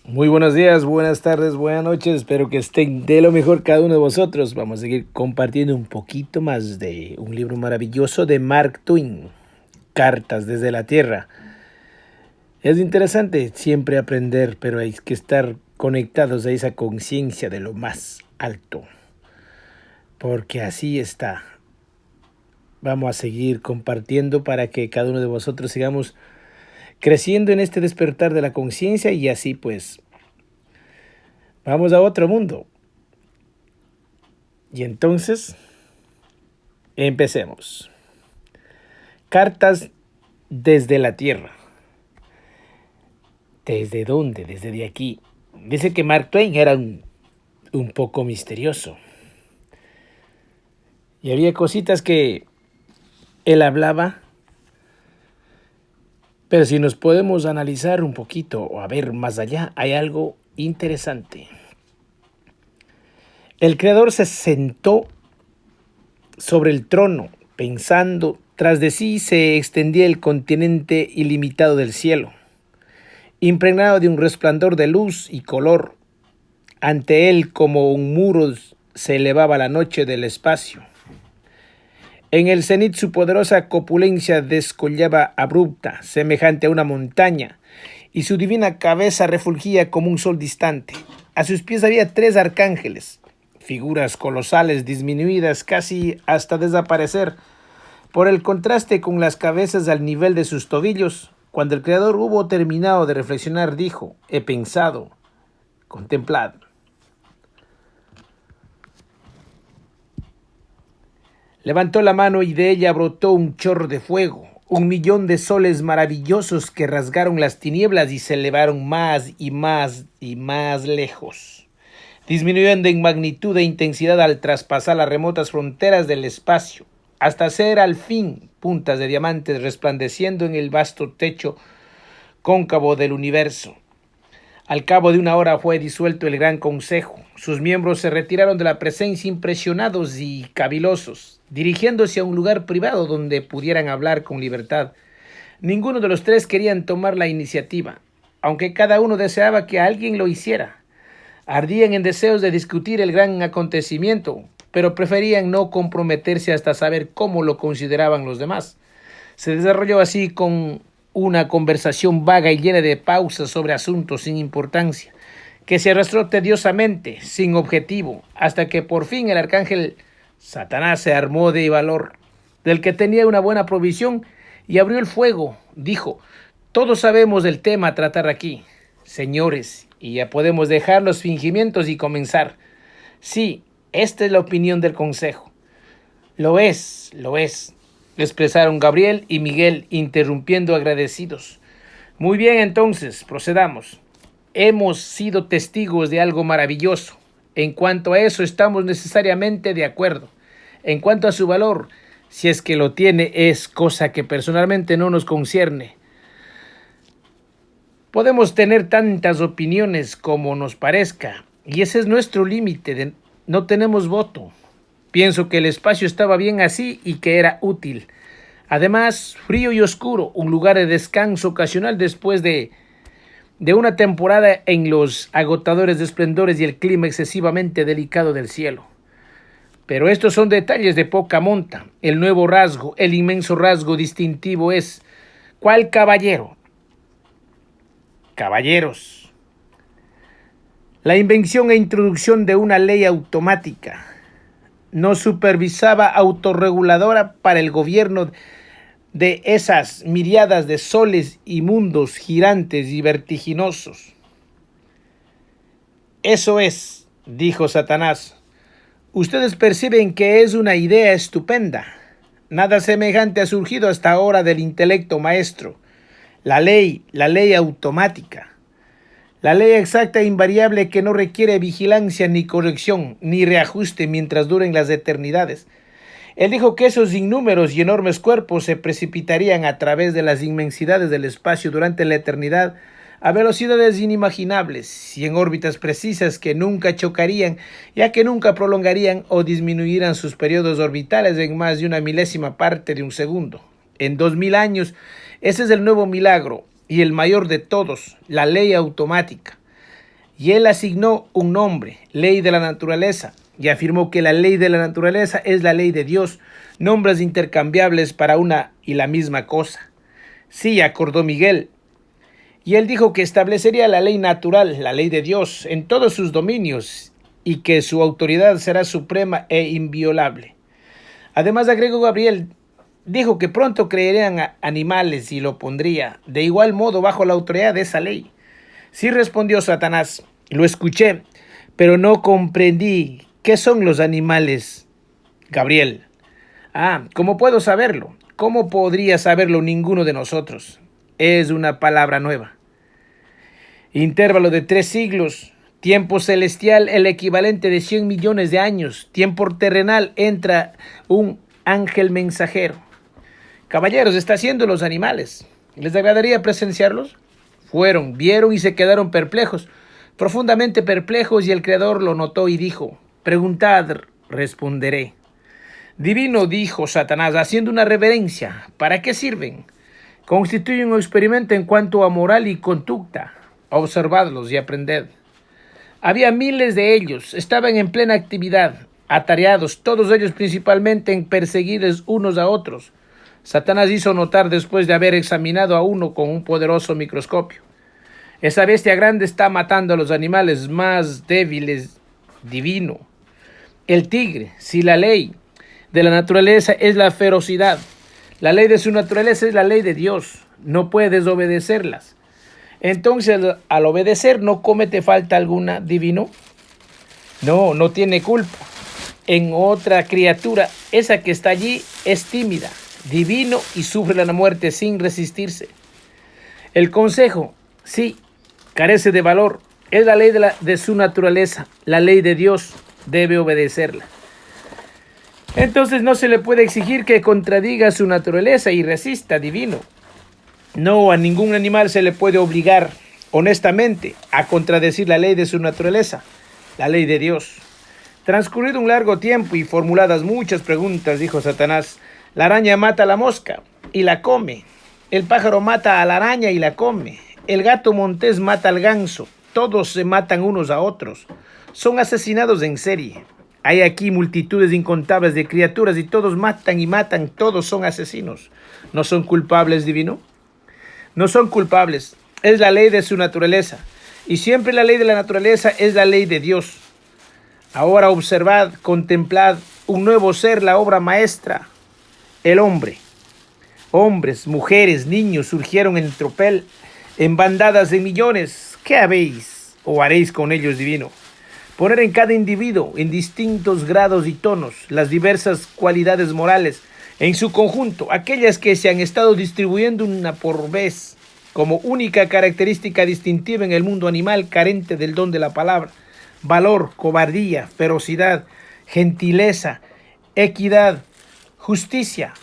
Muy buenos días, buenas tardes, buenas noches. Espero que estén de lo mejor cada uno de vosotros. Vamos a seguir compartiendo un poquito más de un libro maravilloso de Mark Twain, Cartas desde la Tierra. Es interesante siempre aprender, pero hay que estar conectados a esa conciencia de lo más alto, porque así está. Vamos a seguir compartiendo para que cada uno de vosotros sigamos creciendo en este despertar de la conciencia y así pues vamos a otro mundo. Y entonces empecemos. Cartas desde la Tierra. ¿Desde dónde? Desde de aquí. Dice que Mark Twain era un poco misterioso. Y había cositas que él hablaba, pero si nos podemos analizar un poquito o a ver más allá, hay algo interesante. El creador se sentó sobre el trono, pensando, tras de sí se extendía el continente ilimitado del cielo, impregnado de un resplandor de luz y color. Ante él, como un muro, se elevaba la noche del espacio. En el cenit su poderosa copulencia descollaba abrupta, semejante a una montaña, y su divina cabeza refulgía como un sol distante. A sus pies había tres arcángeles, figuras colosales disminuidas casi hasta desaparecer por el contraste con las cabezas al nivel de sus tobillos. Cuando el Creador hubo terminado de reflexionar, dijo: he pensado, contemplad. Levantó la mano y de ella brotó un chorro de fuego, 1 millón de soles maravillosos que rasgaron las tinieblas y se elevaron más y más y más lejos, disminuyendo en magnitud e intensidad al traspasar las remotas fronteras del espacio, hasta ser al fin puntas de diamantes resplandeciendo en el vasto techo cóncavo del universo. Al cabo de una hora fue disuelto el Gran Consejo. Sus miembros se retiraron de la presencia impresionados y cavilosos, dirigiéndose a un lugar privado donde pudieran hablar con libertad. Ninguno de los tres querían tomar la iniciativa, aunque cada uno deseaba que alguien lo hiciera. Ardían en deseos de discutir el gran acontecimiento, pero preferían no comprometerse hasta saber cómo lo consideraban los demás. Se desarrolló así con una conversación vaga y llena de pausas sobre asuntos sin importancia, que se arrastró tediosamente, sin objetivo, hasta que por fin el arcángel Satanás se armó de valor, del que tenía una buena provisión, y abrió el fuego. Dijo: todos sabemos del tema a tratar aquí, señores, y ya podemos dejar los fingimientos y comenzar. Sí, esta es la opinión del consejo. Lo es, expresaron Gabriel y Miguel, interrumpiendo agradecidos. Muy bien, entonces, procedamos. Hemos sido testigos de algo maravilloso. En cuanto a eso, estamos necesariamente de acuerdo. En cuanto a su valor, si es que lo tiene, es cosa que personalmente no nos concierne. Podemos tener tantas opiniones como nos parezca, y ese es nuestro límite. No tenemos voto. Pienso que el espacio estaba bien así y que era útil. Además, frío y oscuro, un lugar de descanso ocasional después de una temporada en los agotadores esplendores y el clima excesivamente delicado del cielo. Pero estos son detalles de poca monta. El nuevo rasgo, el inmenso rasgo distintivo es: ¿cuál caballero? Caballeros. La invención e introducción de una ley automática no supervisaba autorreguladora para el gobierno de esas miriadas de soles y mundos girantes y vertiginosos. Eso es, dijo Satanás. Ustedes perciben que es una idea estupenda. Nada semejante ha surgido hasta ahora del intelecto maestro. La ley automática. La ley exacta e invariable que no requiere vigilancia ni corrección, ni reajuste mientras duren las eternidades. Él dijo que esos innúmeros y enormes cuerpos se precipitarían a través de las inmensidades del espacio durante la eternidad a velocidades inimaginables y en órbitas precisas que nunca chocarían, ya que nunca prolongarían o disminuirían sus periodos orbitales en más de una milésima parte de un segundo. En 2000 años, ese es el nuevo milagro y el mayor de todos, la ley automática. y él asignó un nombre, ley de la naturaleza, y afirmó que la ley de la naturaleza es la ley de Dios, nombres intercambiables para una y la misma cosa. Sí, acordó Miguel. Y él dijo que establecería la ley natural, la ley de Dios, en todos sus dominios, y que su autoridad será suprema e inviolable. Además, agregó Gabriel, dijo que pronto crearían animales y lo pondría de igual modo bajo la autoridad de esa ley. Sí, respondió Satanás, lo escuché, pero no comprendí qué son los animales, Gabriel. ¿Cómo puedo saberlo? ¿Cómo podría saberlo ninguno de nosotros? Es una palabra nueva. Intervalo de 3 siglos. Tiempo celestial, el equivalente de 100 millones de años. Tiempo terrenal, entra un ángel mensajero. Caballeros, está haciendo los animales. ¿Les agradaría presenciarlos? Fueron, vieron y se quedaron perplejos, profundamente perplejos, y el Creador lo notó y dijo, preguntad, responderé. Divino, dijo Satanás, haciendo una reverencia, ¿para qué sirven? Constituyen un experimento en cuanto a moral y conducta. Observadlos y aprended. Había miles de ellos, estaban en plena actividad, atareados, todos ellos principalmente en perseguirles unos a otros. Satanás hizo notar después de haber examinado a uno con un poderoso microscopio. Esa bestia grande está matando a los animales más débiles, divino. El tigre, si la ley de la naturaleza es la ferocidad, la ley de su naturaleza es la ley de Dios, no puede desobedecerlas. Entonces, al obedecer, ¿no comete falta alguna, divino? No tiene culpa. En otra criatura, esa que está allí es tímida, divino, y sufre la muerte sin resistirse. El consejo, sí, carece de valor, es la ley de su naturaleza, la ley de Dios, debe obedecerla. Entonces no se le puede exigir que contradiga su naturaleza y resista, divino. No, a ningún animal se le puede obligar, honestamente, a contradecir la ley de su naturaleza, la ley de Dios. Transcurrido un largo tiempo y formuladas muchas preguntas, dijo Satanás, la araña mata a la mosca y la come. El pájaro mata a la araña y la come. El gato montés mata al ganso. Todos se matan unos a otros. Son asesinados en serie. Hay aquí multitudes incontables de criaturas y todos matan y matan. Todos son asesinos. ¿No son culpables, divino? No son culpables. Es la ley de su naturaleza. Y siempre la ley de la naturaleza es la ley de Dios. Ahora observad, contemplad un nuevo ser, la obra maestra, el hombre. Hombres, mujeres, niños surgieron en tropel, en bandadas de millones. ¿Qué habéis o haréis con ellos, divino? Poner en cada individuo, en distintos grados y tonos, las diversas cualidades morales, en su conjunto, aquellas que se han estado distribuyendo una por vez, como única característica distintiva en el mundo animal carente del don de la palabra. Valor, cobardía, ferocidad, gentileza, equidad, justicia,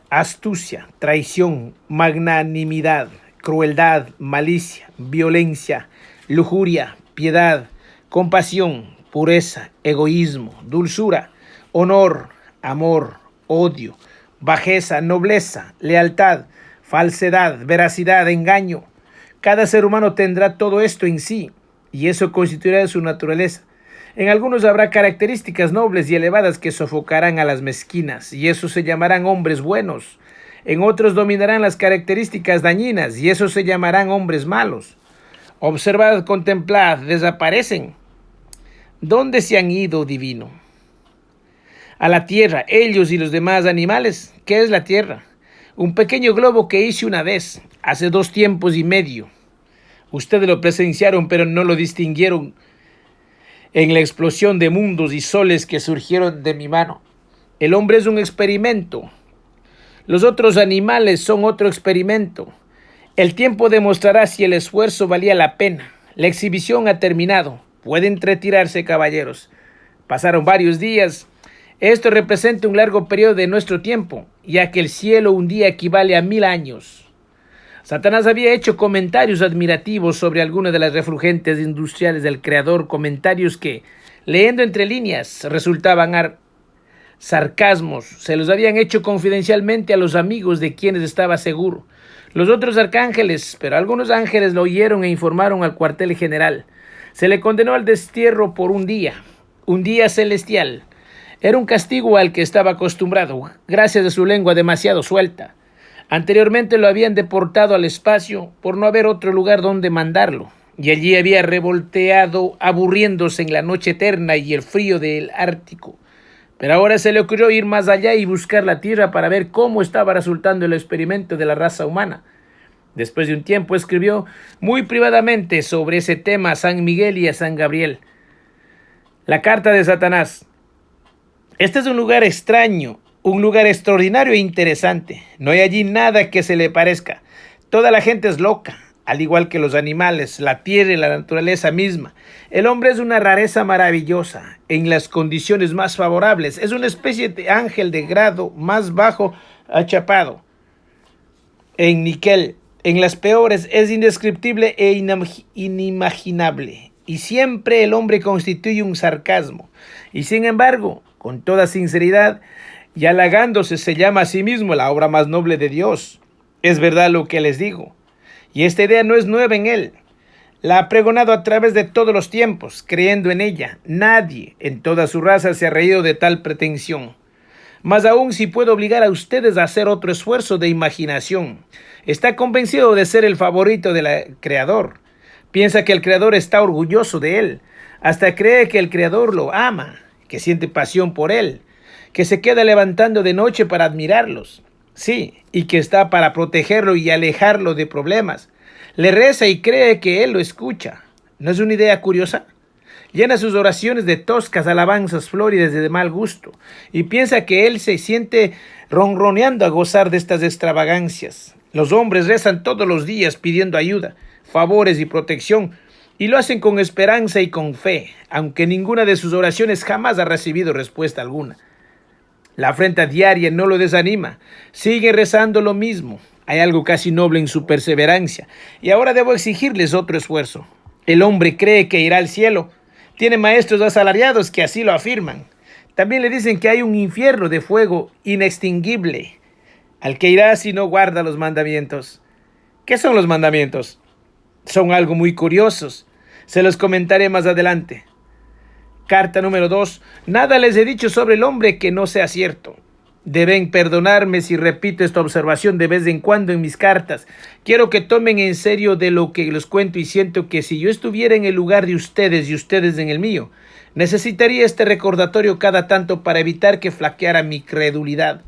astucia, traición, magnanimidad, crueldad, malicia, violencia, lujuria, piedad, compasión, pureza, egoísmo, dulzura, honor, amor, odio, bajeza, nobleza, lealtad, falsedad, veracidad, engaño. Cada ser humano tendrá todo esto en sí, y eso constituirá su naturaleza. En algunos habrá características nobles y elevadas que sofocarán a las mezquinas, y esos se llamarán hombres buenos. En otros dominarán las características dañinas, y esos se llamarán hombres malos. Observad, contemplad, desaparecen. ¿Dónde se han ido, divino? A la tierra, ellos y los demás animales. ¿Qué es la tierra? Un pequeño globo que hice una vez, hace 2 tiempos y medio. Ustedes lo presenciaron, pero no lo distinguieron en la explosión de mundos y soles que surgieron de mi mano. El hombre es un experimento. Los otros animales son otro experimento. El tiempo demostrará si el esfuerzo valía la pena. La exhibición ha terminado. Pueden retirarse, caballeros. Pasaron varios días. Esto representa un largo periodo de nuestro tiempo, ya que el cielo un día equivale a 1000 años. Satanás había hecho comentarios admirativos sobre algunas de las refulgentes industriales del Creador, comentarios que, leyendo entre líneas, resultaban sarcasmos. Se los habían hecho confidencialmente a los amigos de quienes estaba seguro. Los otros arcángeles, pero algunos ángeles lo oyeron e informaron al cuartel general. Se le condenó al destierro por un día celestial. Era un castigo al que estaba acostumbrado, gracias a su lengua demasiado suelta. Anteriormente lo habían deportado al espacio por no haber otro lugar donde mandarlo, y allí había revolteado, aburriéndose en la noche eterna y el frío del Ártico. Pero ahora se le ocurrió ir más allá y buscar la Tierra para ver cómo estaba resultando el experimento de la raza humana. Después de un tiempo escribió muy privadamente sobre ese tema a San Miguel y a San Gabriel. La carta de Satanás. Este es un lugar extraño, un lugar extraordinario e interesante. No hay allí nada que se le parezca. Toda la gente es loca, al igual que los animales, la tierra y la naturaleza misma. El hombre es una rareza maravillosa, en las condiciones más favorables. Es una especie de ángel de grado más bajo achapado. En níquel, en las peores, es indescriptible e inimaginable. Y siempre el hombre constituye un sarcasmo. Y sin embargo, con toda sinceridad y halagándose, se llama a sí mismo la obra más noble de Dios. Es verdad lo que les digo. Y esta idea no es nueva en él. La ha pregonado a través de todos los tiempos, creyendo en ella. Nadie en toda su raza se ha reído de tal pretensión. Más aún, si puedo obligar a ustedes a hacer otro esfuerzo de imaginación. Está convencido de ser el favorito del Creador. Piensa que el Creador está orgulloso de él. Hasta cree que el Creador lo ama, que siente pasión por él, que se queda levantando de noche para admirarlos. Sí, y que está para protegerlo y alejarlo de problemas. Le reza y cree que él lo escucha. ¿No es una idea curiosa? Llena sus oraciones de toscas alabanzas floridas de mal gusto y piensa que él se siente ronroneando a gozar de estas extravagancias. Los hombres rezan todos los días pidiendo ayuda, favores y protección, y lo hacen con esperanza y con fe, aunque ninguna de sus oraciones jamás ha recibido respuesta alguna. La afrenta diaria no lo desanima, sigue rezando lo mismo. Hay algo casi noble en su perseverancia, y ahora debo exigirles otro esfuerzo. El hombre cree que irá al cielo. Tiene maestros asalariados que así lo afirman. También le dicen que hay un infierno de fuego inextinguible, al que irá si no guarda los mandamientos. ¿Qué son los mandamientos? Son algo muy curiosos. Se los comentaré más adelante. Carta número 2. Nada les he dicho sobre el hombre que no sea cierto. Deben perdonarme si repito esta observación de vez en cuando en mis cartas. Quiero que tomen en serio de lo que les cuento y siento que si yo estuviera en el lugar de ustedes y ustedes en el mío, necesitaría este recordatorio cada tanto para evitar que flaqueara mi credulidad.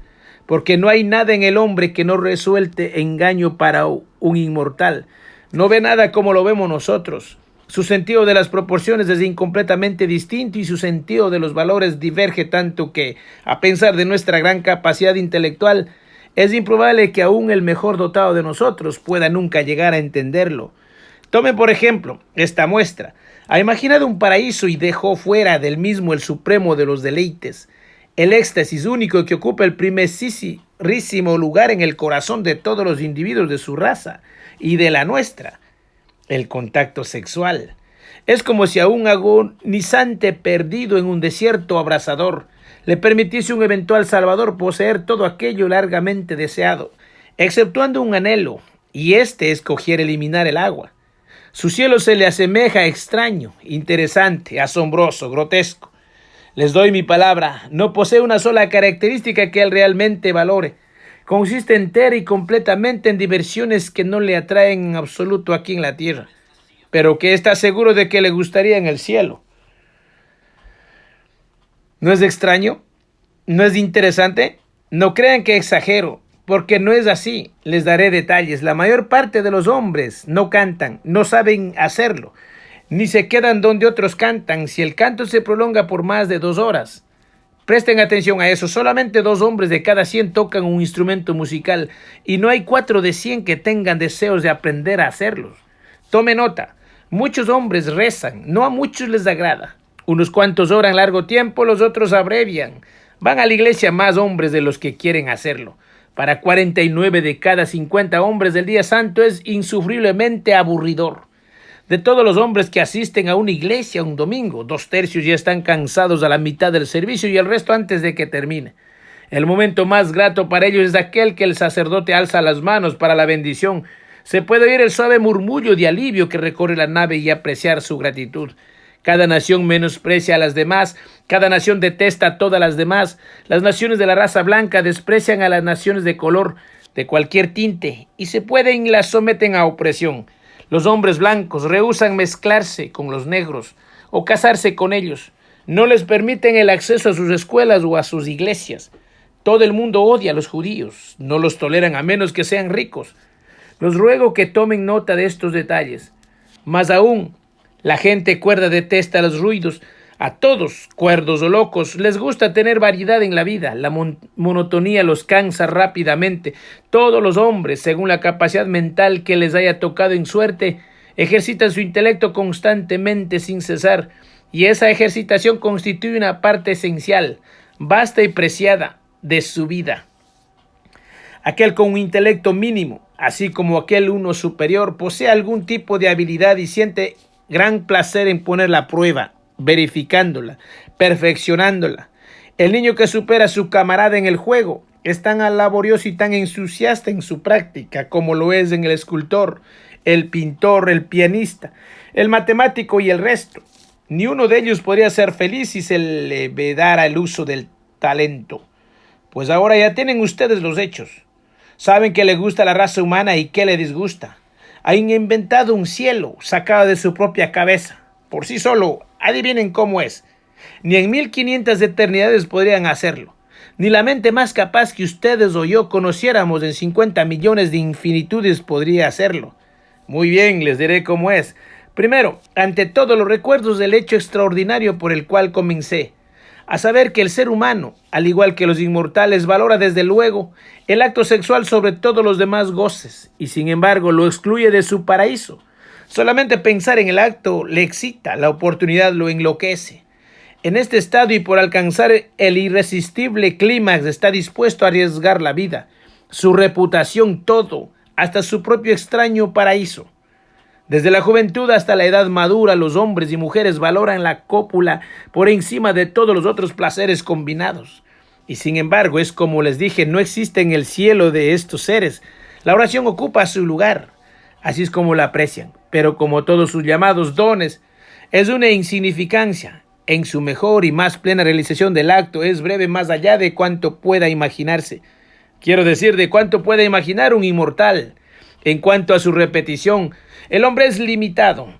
Porque no hay nada en el hombre que no resuelte engaño para un inmortal. No ve nada como lo vemos nosotros. Su sentido de las proporciones es incompletamente distinto y su sentido de los valores diverge tanto que, a pesar de nuestra gran capacidad intelectual, es improbable que aún el mejor dotado de nosotros pueda nunca llegar a entenderlo. Tome por ejemplo esta muestra. Ha imaginado un paraíso y dejó fuera del mismo el supremo de los deleites, el éxtasis único que ocupa el primerísimo lugar en el corazón de todos los individuos de su raza y de la nuestra. El contacto sexual. Es como si a un agonizante perdido en un desierto abrasador le permitiese un eventual salvador poseer todo aquello largamente deseado, exceptuando un anhelo, y éste escogiera eliminar el agua. Su cielo se le asemeja extraño, interesante, asombroso, grotesco. Les doy mi palabra, no posee una sola característica que él realmente valore. Consiste entera y completamente en diversiones que no le atraen en absoluto aquí en la tierra, pero que está seguro de que le gustaría en el cielo. ¿No es extraño? ¿No es interesante? No crean que exagero, porque no es así. Les daré detalles. La mayor parte de los hombres no cantan, no saben hacerlo, ni se quedan donde otros cantan si el canto se prolonga por más de 2 horas. Presten atención a eso, solamente 2 hombres de cada 100 tocan un instrumento musical y no hay 4 de 100 que tengan deseos de aprender a hacerlos. Tome nota, muchos hombres rezan, no a muchos les agrada. Unos cuantos oran largo tiempo, los otros abrevian. Van a la iglesia más hombres de los que quieren hacerlo. Para 49 de cada 50 hombres del día santo es insufriblemente aburridor. De todos los hombres que asisten a una iglesia un domingo, 2/3 ya están cansados a la mitad del servicio y el resto antes de que termine. El momento más grato para ellos es aquel que el sacerdote alza las manos para la bendición. Se puede oír el suave murmullo de alivio que recorre la nave y apreciar su gratitud. Cada nación menosprecia a las demás, cada nación detesta a todas las demás. Las naciones de la raza blanca desprecian a las naciones de color, de cualquier tinte, y se pueden y las someten a opresión. Los hombres blancos rehúsan mezclarse con los negros o casarse con ellos. No les permiten el acceso a sus escuelas o a sus iglesias. Todo el mundo odia a los judíos, no los toleran a menos que sean ricos. Los ruego que tomen nota de estos detalles. Más aún, la gente cuerda detesta los ruidos. A todos, cuerdos o locos, les gusta tener variedad en la vida. La monotonía los cansa rápidamente. Todos los hombres, según la capacidad mental que les haya tocado en suerte, ejercitan su intelecto constantemente sin cesar, y esa ejercitación constituye una parte esencial, vasta y preciada de su vida. Aquel con un intelecto mínimo, así como aquel uno superior, posee algún tipo de habilidad y siente gran placer en ponerla a prueba, verificándola, perfeccionándola. El niño que supera a su camarada en el juego es tan laborioso y tan entusiasta en su práctica como lo es en el escultor, el pintor, el pianista, el matemático y el resto. Ni uno de ellos podría ser feliz si se le vedara el uso del talento. Pues ahora ya tienen ustedes los hechos. Saben qué le gusta a la raza humana y qué le disgusta. Han inventado un cielo sacado de su propia cabeza. Por sí solo, adivinen cómo es. Ni en 1500 eternidades podrían hacerlo. Ni la mente más capaz que ustedes o yo conociéramos en 50 millones de infinitudes podría hacerlo. Muy bien, les diré cómo es. Primero, ante todo, los recuerdos del hecho extraordinario por el cual comencé. A saber que el ser humano, al igual que los inmortales, valora desde luego el acto sexual sobre todos los demás goces, y sin embargo lo excluye de su paraíso. Solamente pensar en el acto le excita, la oportunidad lo enloquece. En este estado y por alcanzar el irresistible clímax está dispuesto a arriesgar la vida, su reputación, todo, hasta su propio extraño paraíso. Desde la juventud hasta la edad madura, los hombres y mujeres valoran la cópula por encima de todos los otros placeres combinados. Y sin embargo, es como les dije, no existe en el cielo de estos seres. La oración ocupa su lugar. Así es como la aprecian. Pero como todos sus llamados dones, es una insignificancia. En su mejor y más plena realización del acto, es breve más allá de cuanto pueda imaginarse. Quiero decir, de cuanto pueda imaginar un inmortal. En cuanto a su repetición, el hombre es limitado,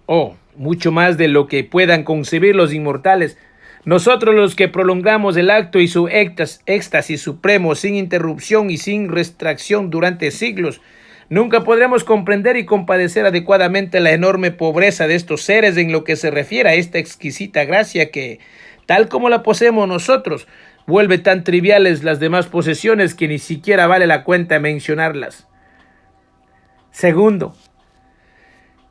mucho más de lo que puedan concebir los inmortales. Nosotros los que prolongamos el acto y su éxtasis supremo sin interrupción y sin restricción durante siglos, nunca podremos comprender y compadecer adecuadamente la enorme pobreza de estos seres en lo que se refiere a esta exquisita gracia que, tal como la poseemos nosotros, vuelve tan triviales las demás posesiones que ni siquiera vale la cuenta mencionarlas. Segundo,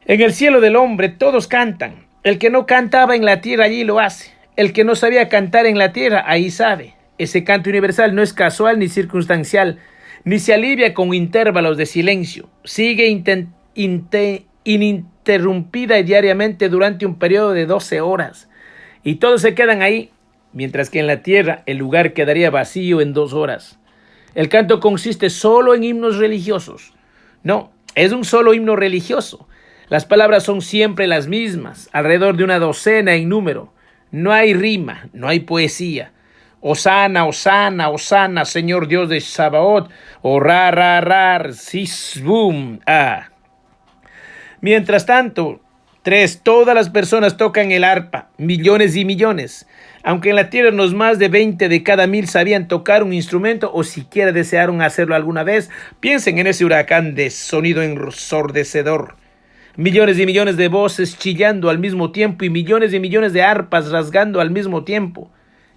en el cielo del hombre todos cantan. El que no cantaba en la tierra allí lo hace. El que no sabía cantar en la tierra ahí sabe. Ese canto universal no es casual ni circunstancial, ni se alivia con intervalos de silencio. Sigue ininterrumpida y diariamente durante un periodo de 12 horas. Y todos se quedan ahí, mientras que en la tierra el lugar quedaría vacío en 2 horas. El canto consiste solo en himnos religiosos. No, es un solo himno religioso. Las palabras son siempre las mismas, alrededor de una docena en número. No hay rima, no hay poesía. Osana, Osana, Osana, Señor Dios de Sabaoth, o ra, ra, ra, sis, boom, ah. Mientras tanto, todas las personas tocan el arpa, millones y millones. Aunque en la tierra los más de 20 de cada 1000 sabían tocar un instrumento o siquiera desearon hacerlo alguna vez, piensen en ese huracán de sonido ensordecedor. Millones y millones de voces chillando al mismo tiempo y millones de arpas rasgando al mismo tiempo.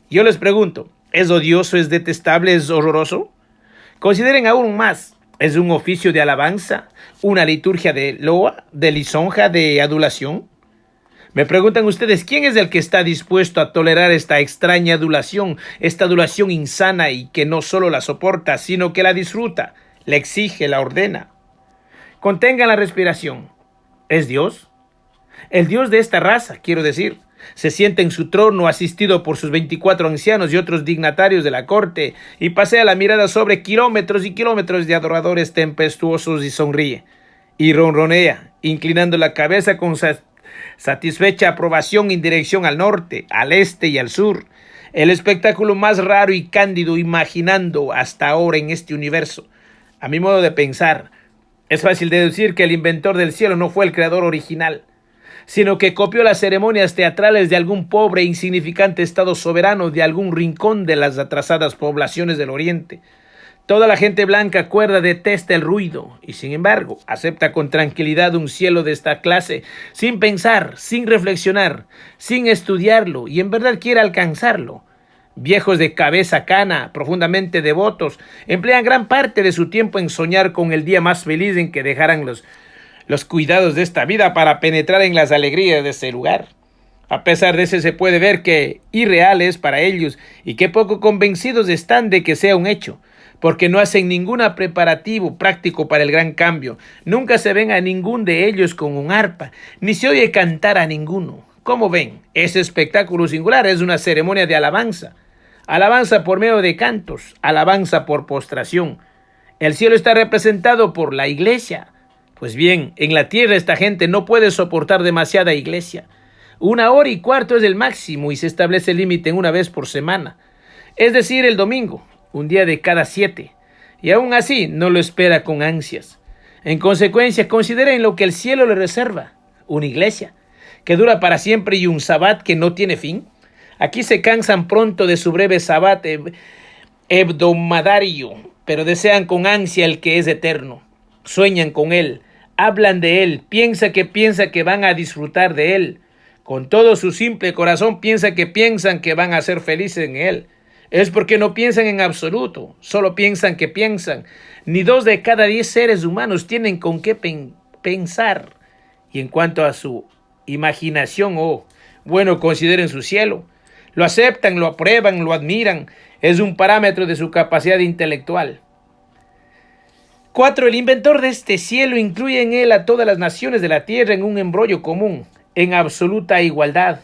Yo les pregunto, ¿es odioso, es detestable, es horroroso? Consideren aún más, ¿es un oficio de alabanza, una liturgia de loa, de lisonja, de adulación? Me preguntan ustedes, ¿quién es el que está dispuesto a tolerar esta extraña adulación, esta adulación insana y que no solo la soporta, sino que la disfruta, la exige, la ordena? Contengan la respiración. ¿Es Dios? El Dios de esta raza, quiero decir, se sienta en su trono asistido por sus 24 ancianos y otros dignatarios de la corte y pasea la mirada sobre kilómetros y kilómetros de adoradores tempestuosos y sonríe. y ronronea, inclinando la cabeza con satisfecha aprobación en dirección al norte, al este y al sur. El espectáculo más raro y cándido imaginando hasta ahora en este universo. A mi modo de pensar, es fácil deducir que el inventor del cielo no fue el creador original, sino que copió las ceremonias teatrales de algún pobre e insignificante estado soberano de algún rincón de las atrasadas poblaciones del Oriente. Toda la gente blanca cuerda detesta el ruido y, sin embargo, acepta con tranquilidad un cielo de esta clase, sin pensar, sin reflexionar, sin estudiarlo, y en verdad quiere alcanzarlo. Viejos de cabeza cana, profundamente devotos, emplean gran parte de su tiempo en soñar con el día más feliz en que dejarán los cuidados de esta vida para penetrar en las alegrías de ese lugar. A pesar de eso, se puede ver que irreal es para ellos y que poco convencidos están de que sea un hecho, porque no hacen ningún preparativo práctico para el gran cambio. Nunca se ven a ningún de ellos con un arpa, ni se oye cantar a ninguno. Como ven, ese espectáculo singular es una ceremonia de alabanza. Alabanza por medio de cantos, alabanza por postración. El cielo está representado por la iglesia. Pues bien, en la tierra esta gente no puede soportar demasiada iglesia. 1 hora y cuarto es el máximo y se establece el límite en una vez por semana. Es decir, el domingo, un día de cada 7. Y aún así no lo espera con ansias. En consecuencia, consideren lo que el cielo le reserva. Una iglesia que dura para siempre y un sabbat que no tiene fin. Aquí se cansan pronto de su breve sabbat hebdomadario, pero desean con ansia el que es eterno. Sueñan con él, hablan de él, piensan que van a disfrutar de él. Con todo su simple corazón piensan que van a ser felices en él. Es porque no piensan en absoluto, solo piensan que piensan. Ni 2 de cada 10 seres humanos tienen con qué pensar. Y en cuanto a su imaginación, bueno, consideren su cielo. Lo aceptan, lo aprueban, lo admiran. Es un parámetro de su capacidad intelectual. 4. El inventor de este cielo incluye en él a todas las naciones de la tierra en un embrollo común, en absoluta igualdad.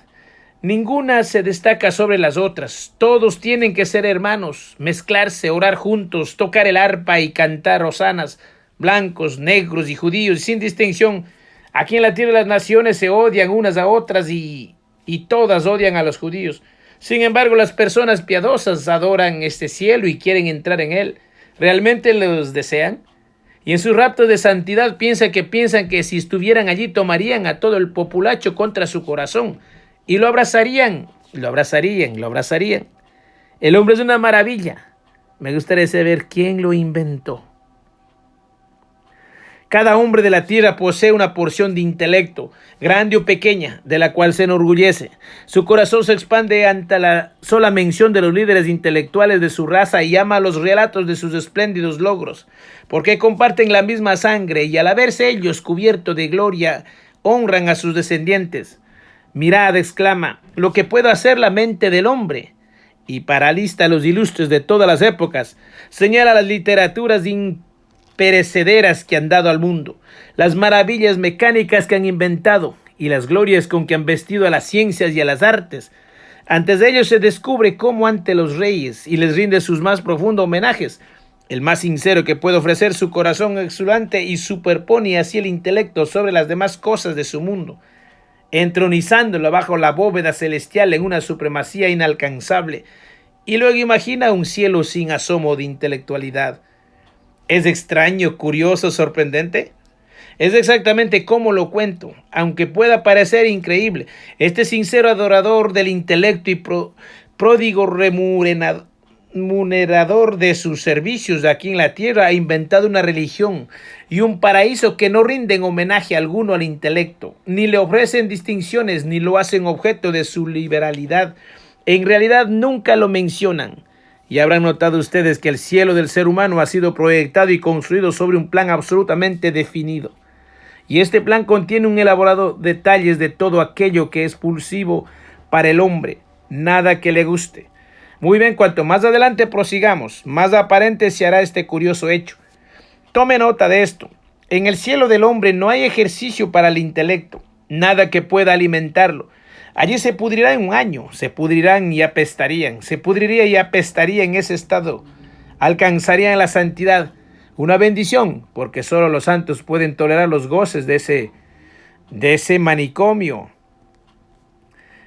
Ninguna se destaca sobre las otras. Todos tienen que ser hermanos, mezclarse, orar juntos, tocar el arpa y cantar hosanas, blancos, negros y judíos, sin distinción. Aquí en la tierra las naciones se odian unas a otras y todas odian a los judíos. Sin embargo, las personas piadosas adoran este cielo y quieren entrar en él. ¿Realmente los desean? Y en su rapto de santidad piensan que si estuvieran allí tomarían a todo el populacho contra su corazón y lo abrazarían, lo abrazarían, lo abrazarían. El hombre es una maravilla. Me gustaría saber quién lo inventó. Cada hombre de la tierra posee una porción de intelecto, grande o pequeña, de la cual se enorgullece. Su corazón se expande ante la sola mención de los líderes intelectuales de su raza y ama los relatos de sus espléndidos logros, porque comparten la misma sangre y al haberse ellos cubiertos de gloria, honran a sus descendientes. Mirad, exclama, lo que puede hacer la mente del hombre. Y paralista a los ilustres de todas las épocas, señala las literaturas perecederas que han dado al mundo, las maravillas mecánicas que han inventado y las glorias con que han vestido a las ciencias y a las artes. Antes de ellos se descubre cómo ante los reyes y les rinde sus más profundos homenajes, el más sincero que puede ofrecer su corazón exultante y superpone así el intelecto sobre las demás cosas de su mundo, entronizándolo bajo la bóveda celestial en una supremacía inalcanzable, y luego imagina un cielo sin asomo de intelectualidad. ¿Es extraño, curioso, sorprendente? Es exactamente como lo cuento, aunque pueda parecer increíble. Este sincero adorador del intelecto y pródigo remunerador de sus servicios aquí en la tierra ha inventado una religión y un paraíso que no rinden homenaje alguno al intelecto, ni le ofrecen distinciones, ni lo hacen objeto de su liberalidad. En realidad nunca lo mencionan. Y habrán notado ustedes que el cielo del ser humano ha sido proyectado y construido sobre un plan absolutamente definido. Y este plan contiene un elaborado detalles de todo aquello que es pulsivo para el hombre, nada que le guste. Muy bien, cuanto más adelante prosigamos, más aparente se hará este curioso hecho. Tome nota de esto. En el cielo del hombre no hay ejercicio para el intelecto, nada que pueda alimentarlo. Allí se pudrirá en un año, se pudrirán y apestarían, se pudriría y apestaría en ese estado. Alcanzarían la santidad, Una bendición, porque solo los santos pueden tolerar los goces de ese manicomio.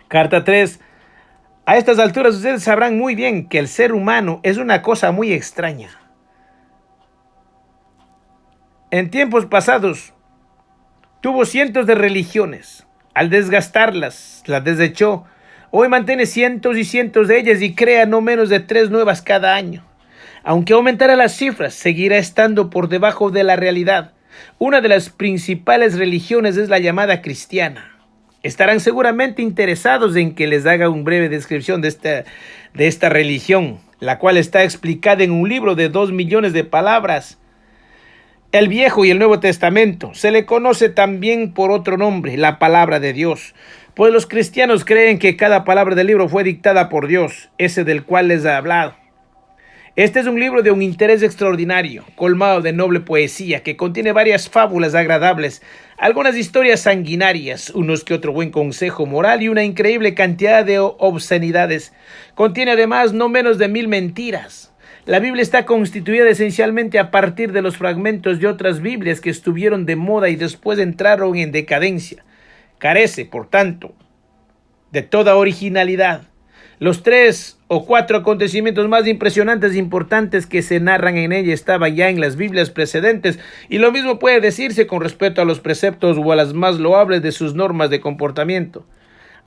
Carta 3. A estas alturas ustedes sabrán muy bien que el ser humano es una cosa muy extraña. En tiempos pasados tuvo cientos de religiones. Al desgastarlas, las desechó. Hoy mantiene cientos y cientos de ellas y crea no menos de 3 nuevas cada año. Aunque aumentara las cifras, seguirá estando por debajo de la realidad. Una de las principales religiones es la llamada cristiana. Estarán seguramente interesados en que les haga una breve descripción de esta religión, la cual está explicada en un libro de 2 millones de palabras. El Viejo y el Nuevo Testamento se le conoce también por otro nombre, la Palabra de Dios, pues los cristianos creen que cada palabra del libro fue dictada por Dios, ese del cual les he hablado. Este es un libro de un interés extraordinario, colmado de noble poesía, que contiene varias fábulas agradables, algunas historias sanguinarias, unos que otro buen consejo moral y una increíble cantidad de obscenidades. Contiene además no menos de 1000 mentiras. La Biblia está constituida esencialmente a partir de los fragmentos de otras Biblias que estuvieron de moda y después entraron en decadencia. Carece, por tanto, de toda originalidad. Los 3 o 4 acontecimientos más impresionantes e importantes que se narran en ella estaban ya en las Biblias precedentes, y lo mismo puede decirse con respecto a los preceptos o a las más loables de sus normas de comportamiento.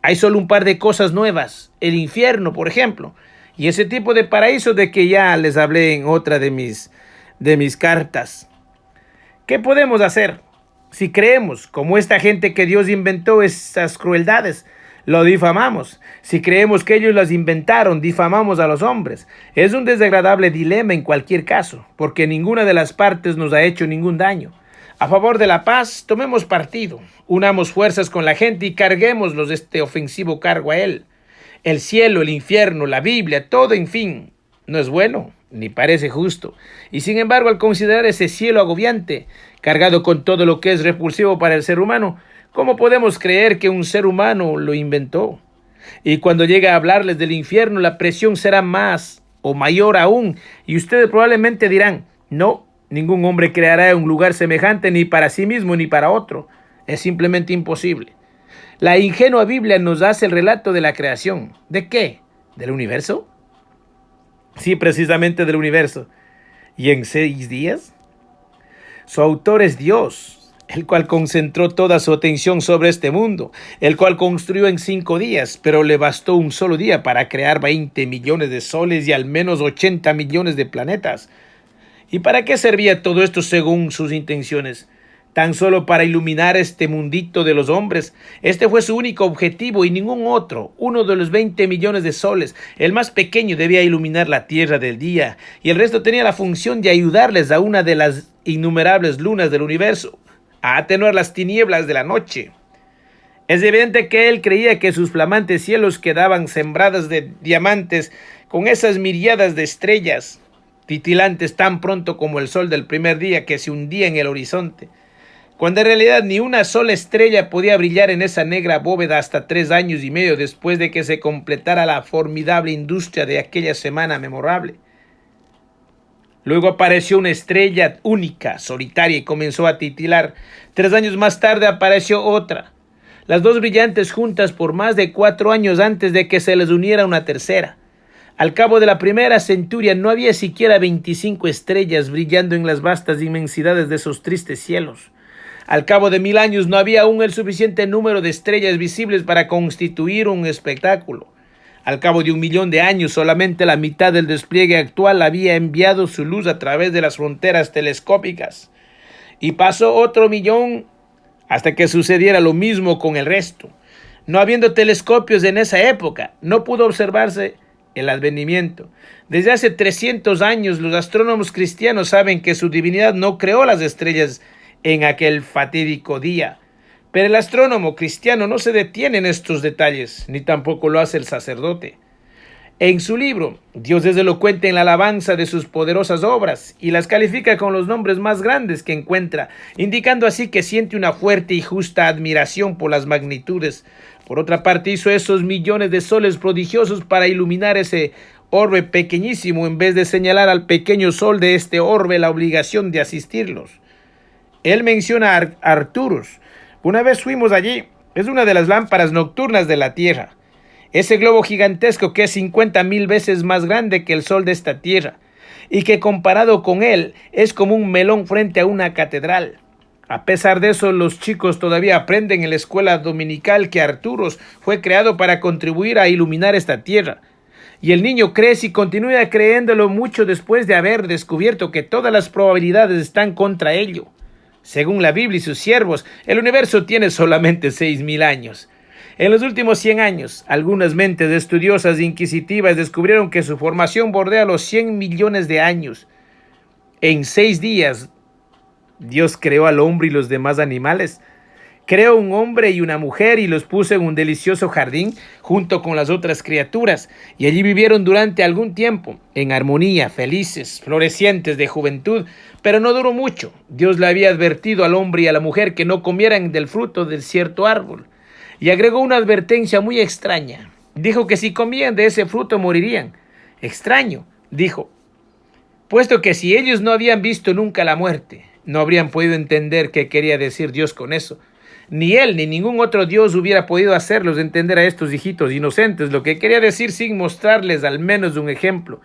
Hay solo un par de cosas nuevas, el infierno, por ejemplo, y ese tipo de paraíso de que ya les hablé en otra de mis cartas. ¿Qué podemos hacer? Si creemos, como esta gente, que Dios inventó esas crueldades, lo difamamos. Si creemos que ellos las inventaron, difamamos a los hombres. Es un desagradable dilema en cualquier caso, porque ninguna de las partes nos ha hecho ningún daño. A favor de la paz, tomemos partido, unamos fuerzas con la gente y carguémoslos este ofensivo cargo a él. El cielo, el infierno, la Biblia, todo, en fin, no es bueno, ni parece justo. Y sin embargo, al considerar ese cielo agobiante, cargado con todo lo que es repulsivo para el ser humano, ¿cómo podemos creer que un ser humano lo inventó? Y cuando llegue a hablarles del infierno, la presión será más o mayor aún, y ustedes probablemente dirán, no, ningún hombre creará un lugar semejante ni para sí mismo ni para otro. Es simplemente imposible. La ingenua Biblia nos hace el relato de la creación. ¿De qué? ¿Del universo? Sí, precisamente del universo. ¿Y en 6 días? Su autor es Dios, el cual concentró toda su atención sobre este mundo, el cual construyó en 5 días, pero le bastó un solo día para crear 20 millones de soles y al menos 80 millones de planetas. ¿Y para qué servía todo esto según sus intenciones? Tan solo para iluminar este mundito de los hombres. Este fue su único objetivo y ningún otro. Uno de los 20 millones de soles, el más pequeño, debía iluminar la tierra del día, y el resto tenía la función de ayudarles a una de las innumerables lunas del universo, a atenuar las tinieblas de la noche. Es evidente que él creía que sus flamantes cielos quedaban sembrados de diamantes con esas miriadas de estrellas, titilantes tan pronto como el sol del primer día que se hundía en el horizonte, cuando en realidad ni una sola estrella podía brillar en esa negra bóveda hasta 3 años y medio después de que se completara la formidable industria de aquella semana memorable. Luego apareció una estrella única, solitaria, y comenzó a titilar. 3 años más tarde apareció otra, las dos brillantes juntas por más de 4 años antes de que se les uniera una tercera. Al cabo de la primera centuria no había siquiera 25 estrellas brillando en las vastas inmensidades de esos tristes cielos. Al cabo de 1000 años no había aún el suficiente número de estrellas visibles para constituir un espectáculo. Al cabo de 1 millón de años, solamente la mitad del despliegue actual había enviado su luz a través de las fronteras telescópicas. Y pasó otro 1 millón hasta que sucediera lo mismo con el resto. No habiendo telescopios en esa época, no pudo observarse el advenimiento. Desde hace 300 años, los astrónomos cristianos saben que su divinidad no creó las estrellas en aquel fatídico día. Pero el astrónomo cristiano no se detiene en estos detalles, ni tampoco lo hace el sacerdote. En su libro, Dios es elocuente en la alabanza de sus poderosas obras y las califica con los nombres más grandes que encuentra, indicando así que siente una fuerte y justa admiración por las magnitudes. Por otra parte, hizo esos millones de soles prodigiosos para iluminar ese orbe pequeñísimo en vez de señalar al pequeño sol de este orbe la obligación de asistirlos. Él menciona a Arcturus. Una vez fuimos allí. Es una de las lámparas nocturnas de la Tierra. Ese globo gigantesco que es 50.000 veces más grande que el sol de esta Tierra y que comparado con él es como un melón frente a una catedral. A pesar de eso, los chicos todavía aprenden en la escuela dominical que Arcturus fue creado para contribuir a iluminar esta Tierra. Y el niño crece y continúa creyéndolo mucho después de haber descubierto que todas las probabilidades están contra ello. Según la Biblia y sus siervos, el universo tiene solamente 6.000 años. En los últimos 100 años, algunas mentes estudiosas e inquisitivas descubrieron que su formación bordea los 100 millones de años. En 6 días, Dios creó al hombre y los demás animales. Creó un hombre y una mujer y los puso en un delicioso jardín junto con las otras criaturas, y allí vivieron durante algún tiempo, en armonía, felices, florecientes de juventud, pero no duró mucho. Dios le había advertido al hombre y a la mujer que no comieran del fruto de cierto árbol, y agregó una advertencia muy extraña. Dijo que si comían de ese fruto morirían. Extraño, dijo, puesto que si ellos no habían visto nunca la muerte, no habrían podido entender qué quería decir Dios con eso. Ni él ni ningún otro Dios hubiera podido hacerlos entender a estos hijitos inocentes lo que quería decir sin mostrarles al menos un ejemplo.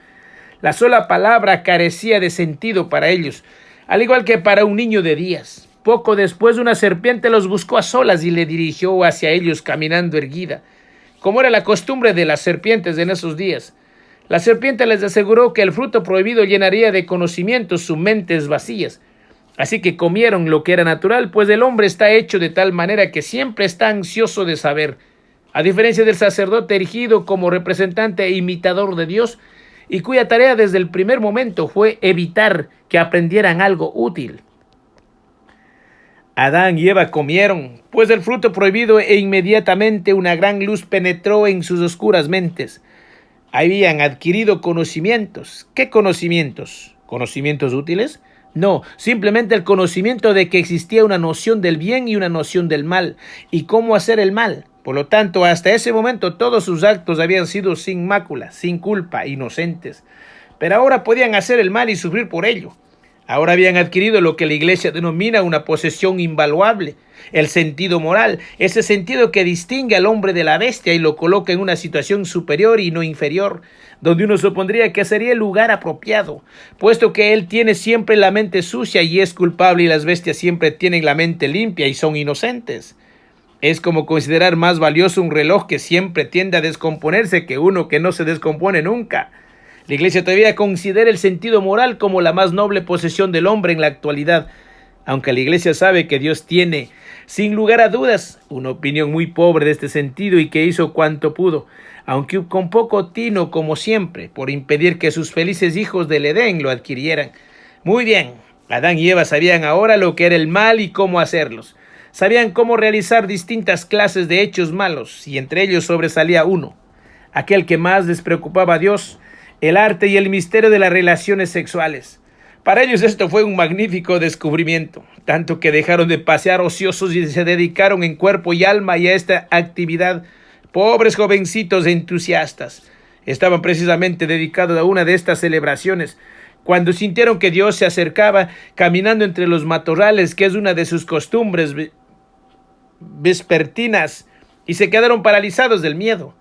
La sola palabra carecía de sentido para ellos, al igual que para un niño de días. Poco después una serpiente los buscó a solas y le dirigió hacia ellos caminando erguida, como era la costumbre de las serpientes en esos días. La serpiente les aseguró que el fruto prohibido llenaría de conocimientos sus mentes vacías. Así que comieron lo que era natural, pues el hombre está hecho de tal manera que siempre está ansioso de saber. A diferencia del sacerdote erigido como representante e imitador de Dios, y cuya tarea desde el primer momento fue evitar que aprendieran algo útil. Adán y Eva comieron, pues del fruto prohibido, e inmediatamente una gran luz penetró en sus oscuras mentes. Habían adquirido conocimientos. ¿Qué conocimientos? ¿Conocimientos útiles? No, simplemente el conocimiento de que existía una noción del bien y una noción del mal, y cómo hacer el mal. Por lo tanto, hasta ese momento todos sus actos habían sido sin mácula, sin culpa, inocentes. Pero ahora podían hacer el mal y sufrir por ello. Ahora habían adquirido lo que la Iglesia denomina una posesión invaluable, el sentido moral, ese sentido que distingue al hombre de la bestia y lo coloca en una situación superior y no inferior, donde uno supondría que sería el lugar apropiado, puesto que él tiene siempre la mente sucia y es culpable y las bestias siempre tienen la mente limpia y son inocentes. Es como considerar más valioso un reloj que siempre tiende a descomponerse que uno que no se descompone nunca. La Iglesia todavía considera el sentido moral como la más noble posesión del hombre en la actualidad, aunque la Iglesia sabe que Dios tiene, sin lugar a dudas, una opinión muy pobre de este sentido y que hizo cuanto pudo, aunque con poco tino como siempre, por impedir que sus felices hijos del Edén lo adquirieran. Muy bien, Adán y Eva sabían ahora lo que era el mal y cómo hacerlos. Sabían cómo realizar distintas clases de hechos malos, y entre ellos sobresalía uno, aquel que más les preocupaba a Dios, el arte y el misterio de las relaciones sexuales. Para ellos esto fue un magnífico descubrimiento, tanto que dejaron de pasear ociosos y se dedicaron en cuerpo y alma a esta actividad. Pobres jovencitos entusiastas estaban precisamente dedicados a una de estas celebraciones, cuando sintieron que Dios se acercaba caminando entre los matorrales, que es una de sus costumbres vespertinas, y se quedaron paralizados del miedo.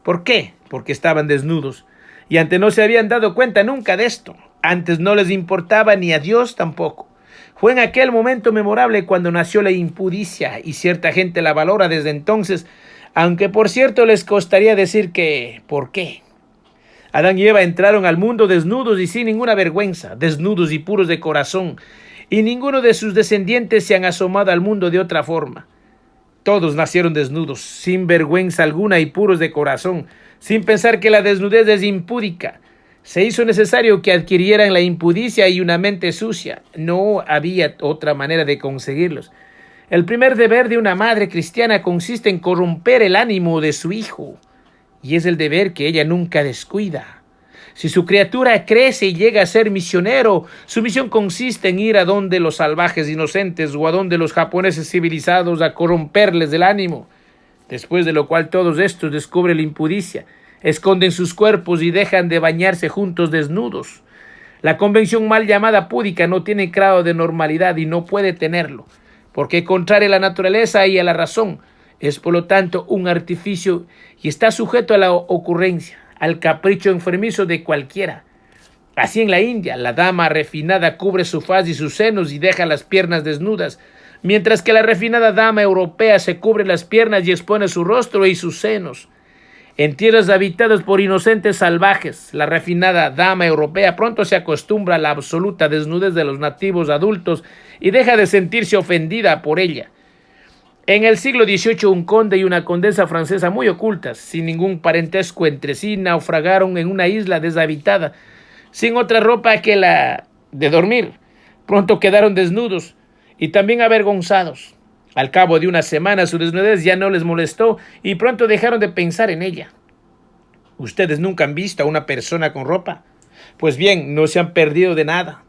¿Por qué? Porque estaban desnudos. Y antes no se habían dado cuenta nunca de esto. Antes no les importaba ni a Dios tampoco. Fue en aquel momento memorable cuando nació la impudicia y cierta gente la valora desde entonces, aunque por cierto les costaría decir que ¿por qué? Adán y Eva entraron al mundo desnudos y sin ninguna vergüenza, desnudos y puros de corazón, y ninguno de sus descendientes se han asomado al mundo de otra forma. Todos nacieron desnudos, sin vergüenza alguna y puros de corazón, sin pensar que la desnudez es impúdica. Se hizo necesario que adquirieran la impudicia y una mente sucia. No había otra manera de conseguirlos. El primer deber de una madre cristiana consiste en corromper el ánimo de su hijo, y es el deber que ella nunca descuida. Si su criatura crece y llega a ser misionero, su misión consiste en ir a donde los salvajes inocentes o a donde los japoneses civilizados a corromperles el ánimo. Después de lo cual todos estos descubren la impudicia, esconden sus cuerpos y dejan de bañarse juntos desnudos. La convención mal llamada púdica no tiene grado de normalidad y no puede tenerlo, porque contraria a la naturaleza y a la razón, es por lo tanto un artificio y está sujeto a la ocurrencia, al capricho enfermizo de cualquiera. Así en la India, la dama refinada cubre su faz y sus senos y deja las piernas desnudas, mientras que la refinada dama europea se cubre las piernas y expone su rostro y sus senos. En tierras habitadas por inocentes salvajes, la refinada dama europea pronto se acostumbra a la absoluta desnudez de los nativos adultos y deja de sentirse ofendida por ella. En el siglo XVIII, un conde y una condesa francesa muy ocultas, sin ningún parentesco entre sí, naufragaron en una isla deshabitada, sin otra ropa que la de dormir. Pronto quedaron desnudos y también avergonzados. Al cabo de una semana su desnudez ya no les molestó y pronto dejaron de pensar en ella. ¿Ustedes nunca han visto a una persona con ropa? Pues bien, no se han perdido de nada.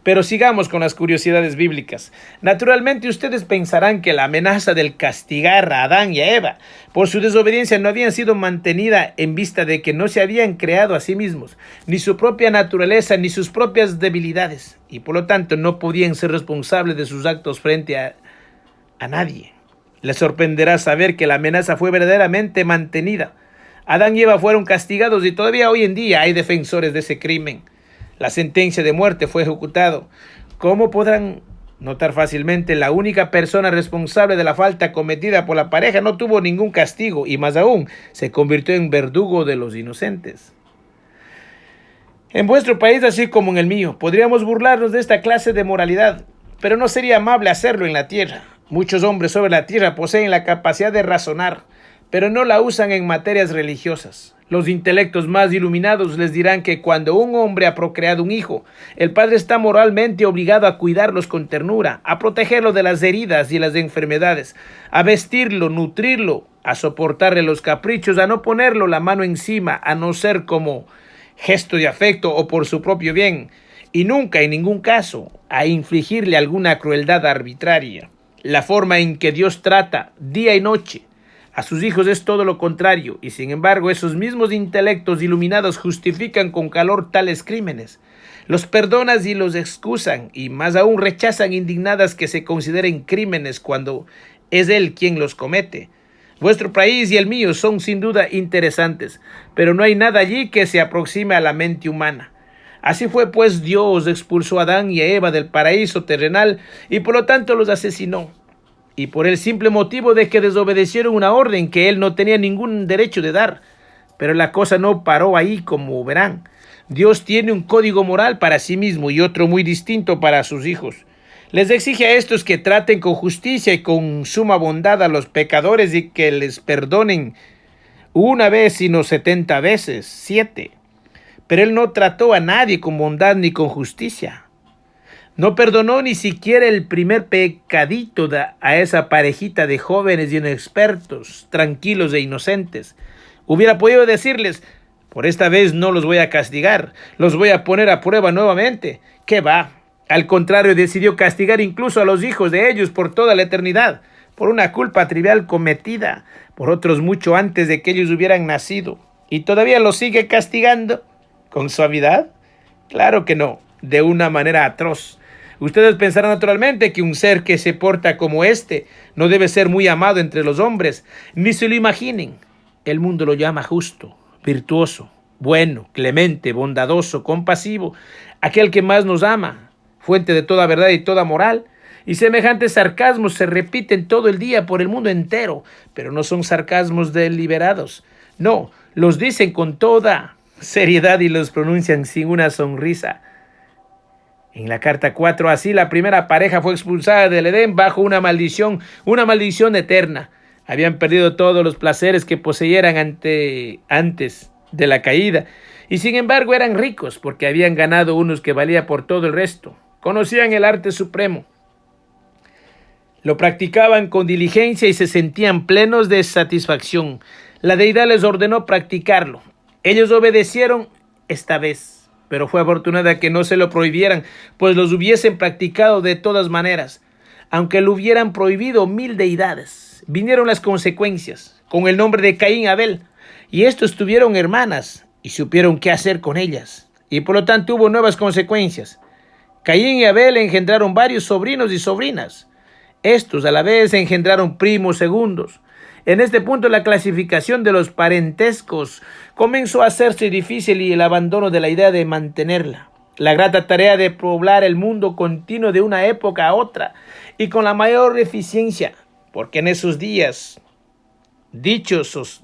Pero sigamos con las curiosidades bíblicas. Naturalmente ustedes pensarán que la amenaza del castigar a Adán y a Eva por su desobediencia no habían sido mantenida en vista de que no se habían creado a sí mismos, ni su propia naturaleza, ni sus propias debilidades, y por lo tanto no podían ser responsables de sus actos frente a nadie. Les sorprenderá saber que la amenaza fue verdaderamente mantenida. Adán y Eva fueron castigados y todavía hoy en día hay defensores de ese crimen. La sentencia de muerte fue ejecutada. Como podrán notar fácilmente, la única persona responsable de la falta cometida por la pareja no tuvo ningún castigo y más aún se convirtió en verdugo de los inocentes. En vuestro país, así como en el mío, podríamos burlarnos de esta clase de moralidad, pero no sería amable hacerlo en la tierra. Muchos hombres sobre la tierra poseen la capacidad de razonar, pero no la usan en materias religiosas. Los intelectos más iluminados les dirán que cuando un hombre ha procreado un hijo, el padre está moralmente obligado a cuidarlos con ternura, a protegerlo de las heridas y las enfermedades, a vestirlo, nutrirlo, a soportarle los caprichos, a no ponerlo la mano encima, a no ser como gesto de afecto o por su propio bien, y nunca, en ningún caso, a infligirle alguna crueldad arbitraria. La forma en que Dios trata día y noche a sus hijos es todo lo contrario, y sin embargo esos mismos intelectos iluminados justifican con calor tales crímenes. Los perdonan y los excusan, y más aún rechazan indignadas que se consideren crímenes cuando es Él quien los comete. Vuestro país y el mío son sin duda interesantes, pero no hay nada allí que se aproxime a la mente humana. Así fue pues Dios expulsó a Adán y a Eva del paraíso terrenal y por lo tanto los asesinó. Y por el simple motivo de que desobedecieron una orden que él no tenía ningún derecho de dar. Pero la cosa no paró ahí, como verán. Dios tiene un código moral para sí mismo y otro muy distinto para sus hijos. Les exige a estos que traten con justicia y con suma bondad a los pecadores y que les perdonen una vez, sino 70 veces, 7. Pero él no trató a nadie con bondad ni con justicia. No perdonó ni siquiera el primer pecadito a esa parejita de jóvenes inexpertos, tranquilos e inocentes. Hubiera podido decirles, por esta vez no los voy a castigar, los voy a poner a prueba nuevamente. ¿Qué va? Al contrario, decidió castigar incluso a los hijos de ellos por toda la eternidad, por una culpa trivial cometida por otros mucho antes de que ellos hubieran nacido. ¿Y todavía los sigue castigando? ¿Con suavidad? Claro que no, de una manera atroz. Ustedes pensarán naturalmente que un ser que se porta como este no debe ser muy amado entre los hombres, ni se lo imaginen. El mundo lo llama justo, virtuoso, bueno, clemente, bondadoso, compasivo, aquel que más nos ama, fuente de toda verdad y toda moral. Y semejantes sarcasmos se repiten todo el día por el mundo entero, pero no son sarcasmos deliberados. No, los dicen con toda seriedad y los pronuncian sin una sonrisa. En la carta 4, así la primera pareja fue expulsada del Edén bajo una maldición eterna. Habían perdido todos los placeres que poseyeran antes de la caída, y sin embargo eran ricos porque habían ganado unos que valía por todo el resto. Conocían el arte supremo. Lo practicaban con diligencia y se sentían plenos de satisfacción. La deidad les ordenó practicarlo. Ellos obedecieron esta vez. Pero fue afortunada que no se lo prohibieran, pues los hubiesen practicado de todas maneras. Aunque lo hubieran prohibido 1000 deidades, vinieron las consecuencias, con el nombre de Caín y Abel. y estos tuvieron hermanas y supieron qué hacer con ellas, y por lo tanto hubo nuevas consecuencias. Caín y Abel engendraron varios sobrinos y sobrinas. Estos a la vez engendraron primos segundos. En este punto la clasificación de los parentescos comenzó a hacerse difícil y el abandono de la idea de mantenerla. La grata tarea de poblar el mundo continuo de una época a otra y con la mayor eficiencia, porque en esos días dichosos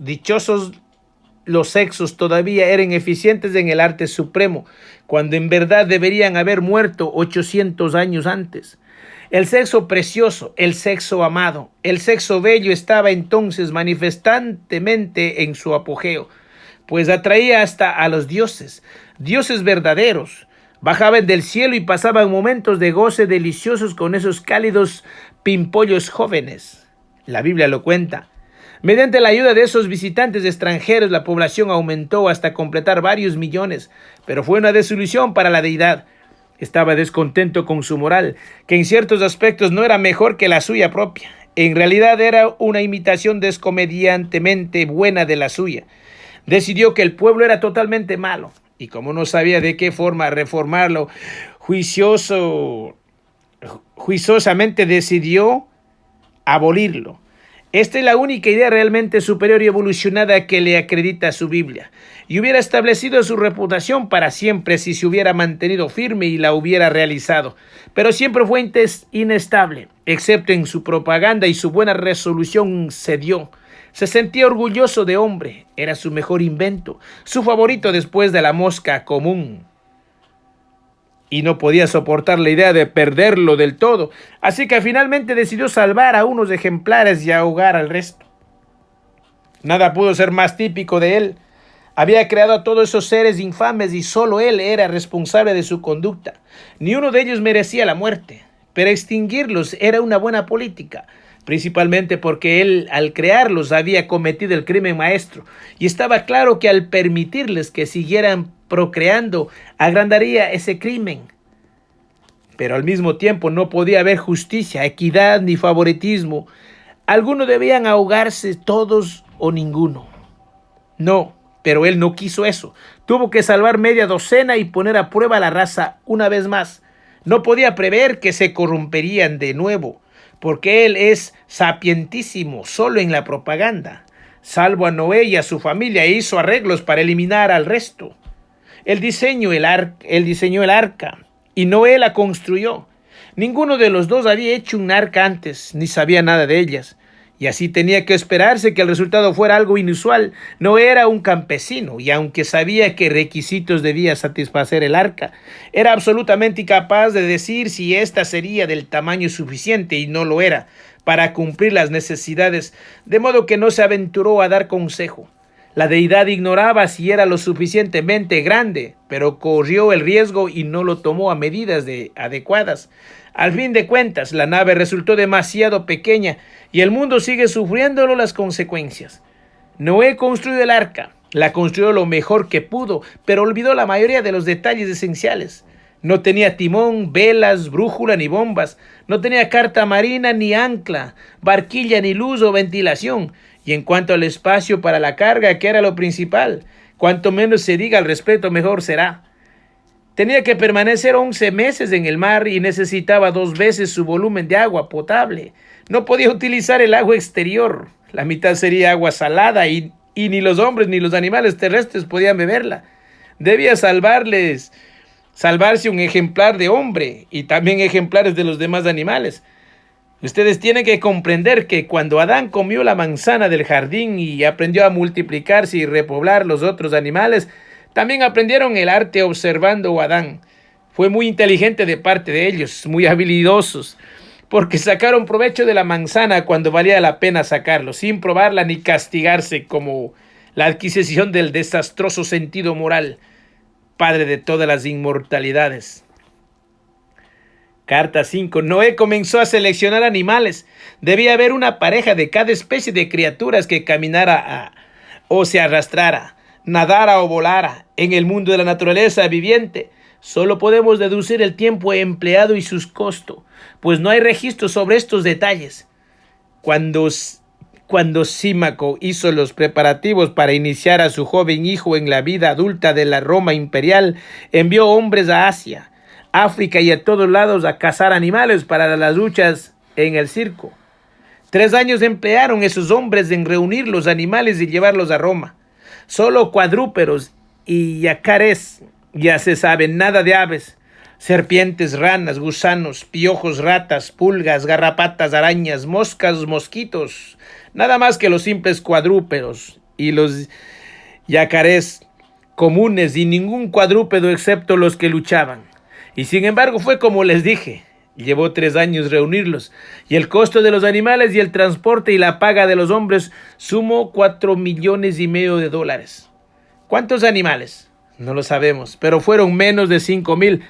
los sexos todavía eran eficientes en el arte supremo, cuando en verdad deberían haber muerto 800 años antes. El sexo precioso, el sexo amado, el sexo bello estaba entonces manifestantemente en su apogeo, pues atraía hasta a los dioses, dioses verdaderos. Bajaban del cielo y pasaban momentos de goce deliciosos con esos cálidos pimpollos jóvenes. La Biblia lo cuenta. Mediante la ayuda de esos visitantes extranjeros, la población aumentó hasta completar varios millones, pero fue una desilusión para la deidad. Estaba descontento con su moral, que en ciertos aspectos no era mejor que la suya propia. En realidad era una imitación descomediantemente buena de la suya. Decidió que el pueblo era totalmente malo, y como no sabía de qué forma reformarlo, juiciosamente decidió abolirlo. Esta es la única idea realmente superior y evolucionada que le acredita a su Biblia, y hubiera establecido su reputación para siempre si se hubiera mantenido firme y la hubiera realizado, pero siempre fue inestable, excepto en su propaganda, y su buena resolución cedió. Se sentía orgulloso de hombre, era su mejor invento, su favorito después de la mosca común, y no podía soportar la idea de perderlo del todo, así que finalmente decidió salvar a unos ejemplares y ahogar al resto. Nada pudo ser más típico de él. Había creado a todos esos seres infames y solo él era responsable de su conducta. Ni uno de ellos merecía la muerte, pero extinguirlos era una buena política, principalmente porque él, al crearlos, había cometido el crimen maestro, y estaba claro que al permitirles que siguieran procreando, agrandaría ese crimen. Pero al mismo tiempo no podía haber justicia, equidad ni favoritismo. Algunos debían ahogarse, todos o ninguno. No, pero él no quiso eso. Tuvo que salvar media docena y poner a prueba la raza una vez más. No podía prever que se corromperían de nuevo, porque él es sapientísimo solo en la propaganda. Salvo a Noé y a su familia e hizo arreglos para eliminar al resto. Él diseñó el arca y Noé la construyó. Ninguno de los dos había hecho un arca antes, ni sabía nada de ellas. Y así tenía que esperarse que el resultado fuera algo inusual. Noé era un campesino, y aunque sabía qué requisitos debía satisfacer el arca, era absolutamente incapaz de decir si ésta sería del tamaño suficiente, y no lo era, para cumplir las necesidades, de modo que no se aventuró a dar consejo. La deidad ignoraba si era lo suficientemente grande, pero corrió el riesgo y no lo tomó a medidas adecuadas. Al fin de cuentas, la nave resultó demasiado pequeña y el mundo sigue sufriéndolo las consecuencias. Noé construyó el arca, la construyó lo mejor que pudo, pero olvidó la mayoría de los detalles esenciales. No tenía timón, velas, brújula ni bombas, no tenía carta marina ni ancla, barquilla ni luz o ventilación. Y en cuanto al espacio para la carga, que era lo principal, cuanto menos se diga al respecto, mejor será. Tenía que permanecer 11 meses en el mar y necesitaba 2 veces su volumen de agua potable. No podía utilizar el agua exterior. La mitad sería agua salada y ni los hombres ni los animales terrestres podían beberla. Debía salvarse un ejemplar de hombre y también ejemplares de los demás animales. Ustedes tienen que comprender que cuando Adán comió la manzana del jardín y aprendió a multiplicarse y repoblar los otros animales, también aprendieron el arte observando a Adán. Fue muy inteligente de parte de ellos, muy habilidosos, porque sacaron provecho de la manzana cuando valía la pena sacarlo, sin probarla ni castigarse, como la adquisición del desastroso sentido moral, padre de todas las inmortalidades. Carta 5. Noé comenzó a seleccionar animales. Debía haber una pareja de cada especie de criaturas que caminara o se arrastrara, nadara o volara en el mundo de la naturaleza viviente. Solo podemos deducir el tiempo empleado y sus costos, pues no hay registro sobre estos detalles. Cuando Cuando Símaco hizo los preparativos para iniciar a su joven hijo en la vida adulta de la Roma imperial, envió hombres a Asia, África y a todos lados a cazar animales para las luchas en el circo. 3 años emplearon esos hombres en reunir los animales y llevarlos a Roma. Solo cuadrúpedos y yacarés, ya se sabe, nada de aves. Serpientes, ranas, gusanos, piojos, ratas, pulgas, garrapatas, arañas, moscas, mosquitos. Nada más que los simples cuadrúpedos y los yacarés comunes y ningún cuadrúpedo excepto los que luchaban. Y sin embargo fue como les dije. Llevó 3 años reunirlos, y el costo de los animales y el transporte y la paga de los hombres sumó $4,5 millones. ¿Cuántos animales? No lo sabemos, pero fueron menos de 5,000,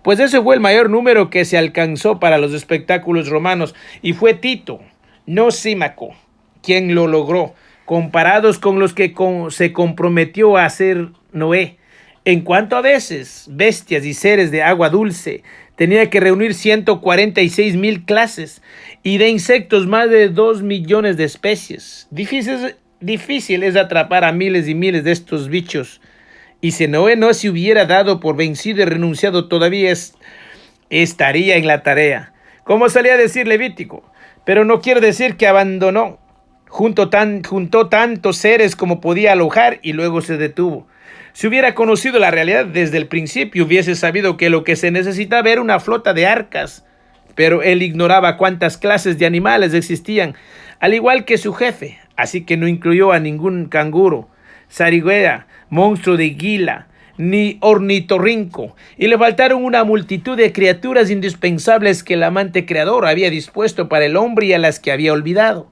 pues ese fue el mayor número que se alcanzó para los espectáculos romanos, y fue Tito, no Símaco, quien lo logró, comparados con los que se comprometió a hacer Noé. En cuanto a veces, bestias y seres de agua dulce, tenía que reunir 146,000 clases, y de insectos más de 2 millones de especies. Difícil es atrapar a miles y miles de estos bichos. Y si Noé no se hubiera dado por vencido y renunciado, todavía estaría en la tarea, como solía decir Levítico. Pero no quiere decir que abandonó. Juntó tantos seres como podía alojar y luego se detuvo. Si hubiera conocido la realidad desde el principio, hubiese sabido que lo que se necesitaba era una flota de arcas. Pero él ignoraba cuántas clases de animales existían, al igual que su jefe, así que no incluyó a ningún canguro, zarigüeya, monstruo de Gila, ni ornitorrinco, y le faltaron una multitud de criaturas indispensables que el amante creador había dispuesto para el hombre y a las que había olvidado.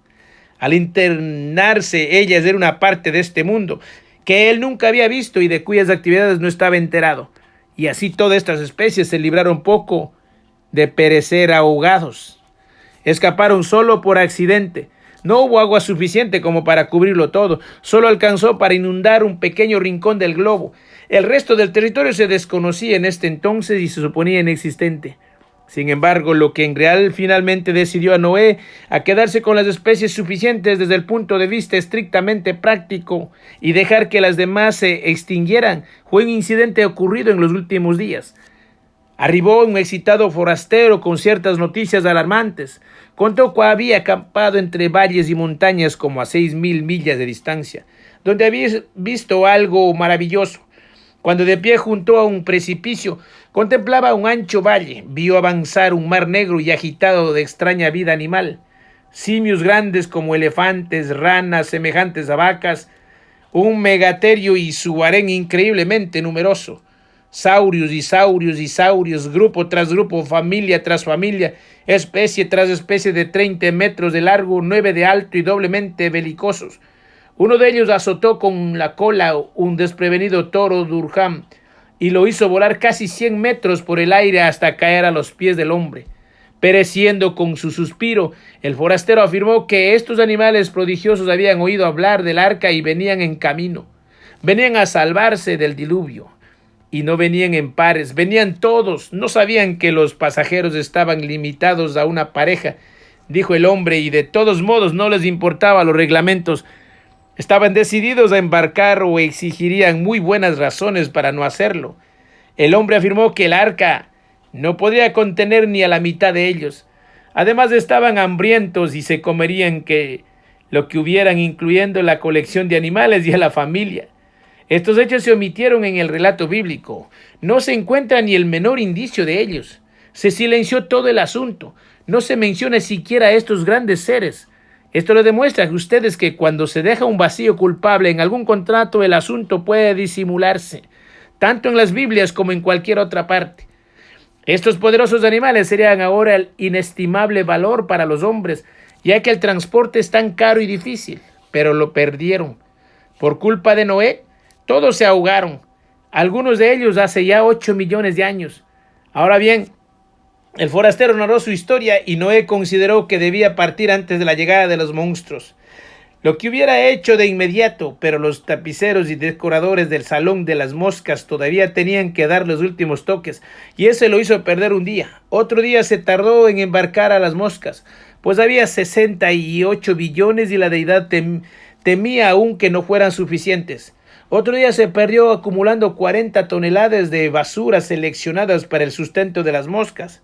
Al internarse, ellas eran una parte de este mundo que él nunca había visto y de cuyas actividades no estaba enterado. Y así todas estas especies se libraron poco de perecer ahogados. Escaparon solo por accidente. No hubo agua suficiente como para cubrirlo todo. Solo alcanzó para inundar un pequeño rincón del globo. El resto del territorio se desconocía en este entonces y se suponía inexistente. Sin embargo, lo que en real finalmente decidió a Noé a quedarse con las especies suficientes desde el punto de vista estrictamente práctico y dejar que las demás se extinguieran fue un incidente ocurrido en los últimos días. Arribó un excitado forastero con ciertas noticias alarmantes. Contó que había acampado entre valles y montañas como a 6,000 millas de distancia, donde había visto algo maravilloso. Cuando de pie junto a un precipicio, contemplaba un ancho valle, vio avanzar un mar negro y agitado de extraña vida animal. Simios grandes como elefantes, ranas semejantes a vacas, un megaterio y su harén increíblemente numeroso. Saurios y saurios y saurios, grupo tras grupo, familia tras familia, especie tras especie de 30 metros de largo, 9 de alto y doblemente belicosos. Uno de ellos azotó con la cola un desprevenido toro Durham y lo hizo volar casi 100 metros por el aire hasta caer a los pies del hombre. Pereciendo con su suspiro, el forastero afirmó que estos animales prodigiosos habían oído hablar del arca y venían en camino. Venían a salvarse del diluvio. Y no venían en pares, venían todos. No sabían que los pasajeros estaban limitados a una pareja, dijo el hombre, y de todos modos no les importaba los reglamentos. Estaban decididos a embarcar o exigirían muy buenas razones para no hacerlo. El hombre afirmó que el arca no podría contener ni a la mitad de ellos. Además estaban hambrientos y se comerían lo que hubieran, incluyendo la colección de animales y a la familia. Estos hechos se omitieron en el relato bíblico. No se encuentra ni el menor indicio de ellos. Se silenció todo el asunto. No se menciona siquiera a estos grandes seres. Esto le demuestra a ustedes que cuando se deja un vacío culpable en algún contrato, el asunto puede disimularse, tanto en las Biblias como en cualquier otra parte. Estos poderosos animales serían ahora el inestimable valor para los hombres, ya que el transporte es tan caro y difícil, pero lo perdieron. Por culpa de Noé, todos se ahogaron, algunos de ellos hace ya 8 millones de años. Ahora bien, el forastero narró su historia y Noé consideró que debía partir antes de la llegada de los monstruos. Lo que hubiera hecho de inmediato, pero los tapiceros y decoradores del Salón de las Moscas todavía tenían que dar los últimos toques, y ese lo hizo perder un día. Otro día se tardó en embarcar a las moscas. pues había 68 billones y la deidad temía aún que no fueran suficientes. Otro día se perdió acumulando 40 toneladas de basura seleccionadas para el sustento de las moscas.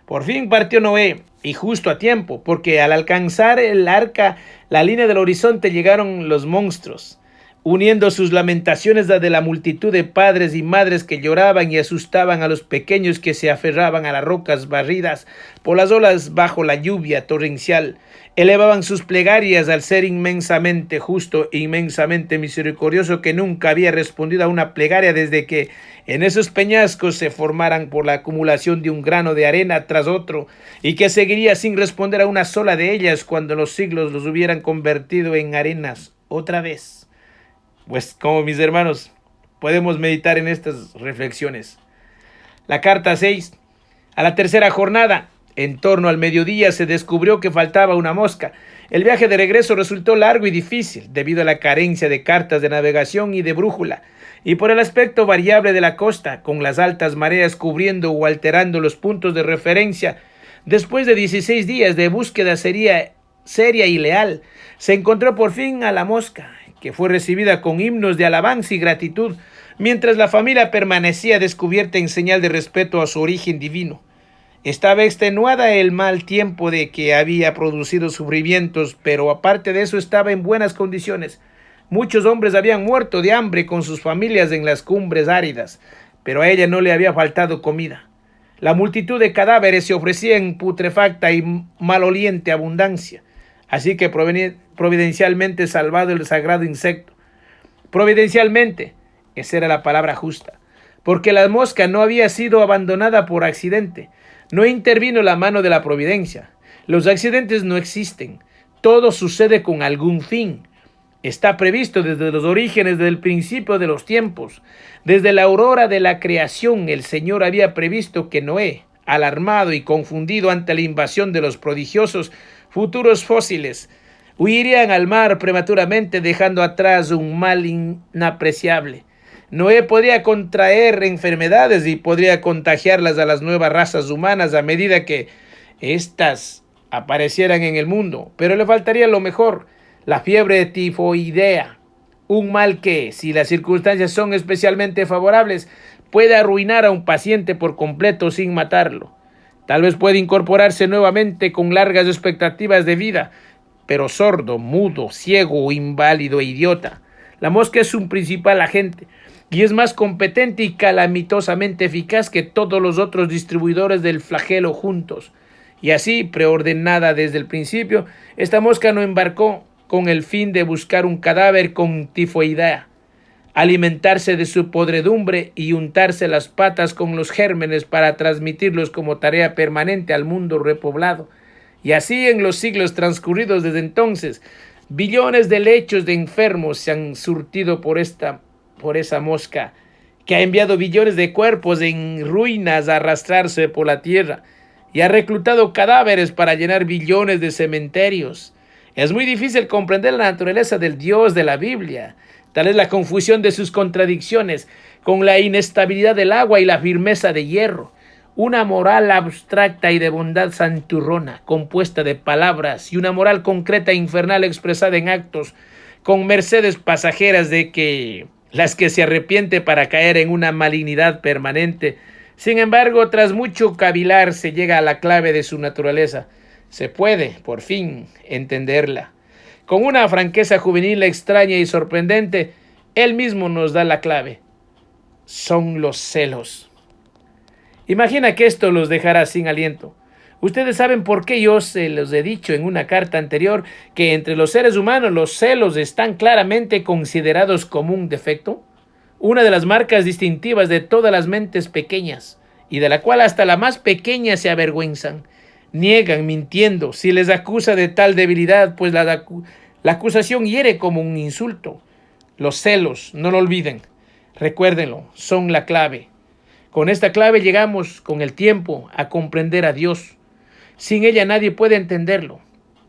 Por fin partió Noé, y justo a tiempo, porque al alcanzar el arca, la línea del horizonte, llegaron los monstruos, uniendo sus lamentaciones a de la multitud de padres y madres que lloraban y asustaban a los pequeños que se aferraban a las rocas barridas por las olas bajo la lluvia torrencial. Elevaban sus plegarias al ser inmensamente justo e inmensamente misericordioso, que nunca había respondido a una plegaria desde que en esos peñascos se formaran por la acumulación de un grano de arena tras otro, y que seguiría sin responder a una sola de ellas cuando los siglos los hubieran convertido en arenas otra vez. Pues, como mis hermanos, podemos meditar en estas reflexiones. La carta 6. A la tercera jornada, en torno al mediodía, se descubrió que faltaba una mosca. El viaje de regreso resultó largo y difícil debido a la carencia de cartas de navegación y de brújula, y por el aspecto variable de la costa, con las altas mareas cubriendo o alterando los puntos de referencia. Después de 16 días de búsqueda seria y leal, se encontró por fin a la mosca, que fue recibida con himnos de alabanza y gratitud, mientras la familia permanecía descubierta en señal de respeto a su origen divino. Estaba extenuada el mal tiempo de que había producido sufrimientos, pero aparte de eso estaba en buenas condiciones. Muchos hombres habían muerto de hambre con sus familias en las cumbres áridas, pero a ella no le había faltado comida. La multitud de cadáveres se ofrecía en putrefacta y maloliente abundancia, así que providencialmente salvado el sagrado insecto. Providencialmente, esa era la palabra justa, porque la mosca no había sido abandonada por accidente. No intervino la mano de la providencia. Los accidentes no existen. Todo sucede con algún fin. Está previsto desde los orígenes del principio de los tiempos. Desde la aurora de la creación, el Señor había previsto que Noé, alarmado y confundido ante la invasión de los prodigiosos futuros fósiles, huirían al mar prematuramente, dejando atrás un mal inapreciable. Noé podría contraer enfermedades y podría contagiarlas a las nuevas razas humanas a medida que éstas aparecieran en el mundo, pero le faltaría lo mejor: la fiebre tifoidea, un mal que, si las circunstancias son especialmente favorables, puede arruinar a un paciente por completo sin matarlo. Tal vez puede incorporarse nuevamente con largas expectativas de vida, pero sordo, mudo, ciego, inválido e idiota. La mosca es un principal agente y es más competente y calamitosamente eficaz que todos los otros distribuidores del flagelo juntos. Y así, preordenada desde el principio, esta mosca no embarcó con el fin de buscar un cadáver con tifoidea, alimentarse de su podredumbre y untarse las patas con los gérmenes para transmitirlos como tarea permanente al mundo repoblado. Y así, en los siglos transcurridos desde entonces, billones de lechos de enfermos se han surtido por esa mosca, que ha enviado billones de cuerpos en ruinas a arrastrarse por la tierra y ha reclutado cadáveres para llenar billones de cementerios. Es muy difícil comprender la naturaleza del Dios de la Biblia. Tal es la confusión de sus contradicciones con la inestabilidad del agua y la firmeza de hierro. Una moral abstracta y de bondad santurrona, compuesta de palabras, y una moral concreta e infernal expresada en actos, con mercedes pasajeras de que las que se arrepiente para caer en una malignidad permanente. Sin embargo, tras mucho cavilar se llega a la clave de su naturaleza. Se puede, por fin, entenderla. Con una franqueza juvenil extraña y sorprendente, él mismo nos da la clave. Son los celos. Imagina que esto los dejará sin aliento. Ustedes saben por qué yo se los he dicho en una carta anterior que entre los seres humanos los celos están claramente considerados como un defecto, una de las marcas distintivas de todas las mentes pequeñas, y de la cual hasta la más pequeña se avergüenzan. Niegan mintiendo si les acusa de tal debilidad, pues la acusación hiere como un insulto. Los celos, no lo olviden, recuérdenlo, son la clave. Con esta clave llegamos con el tiempo a comprender a Dios. Sin ella nadie puede entenderlo.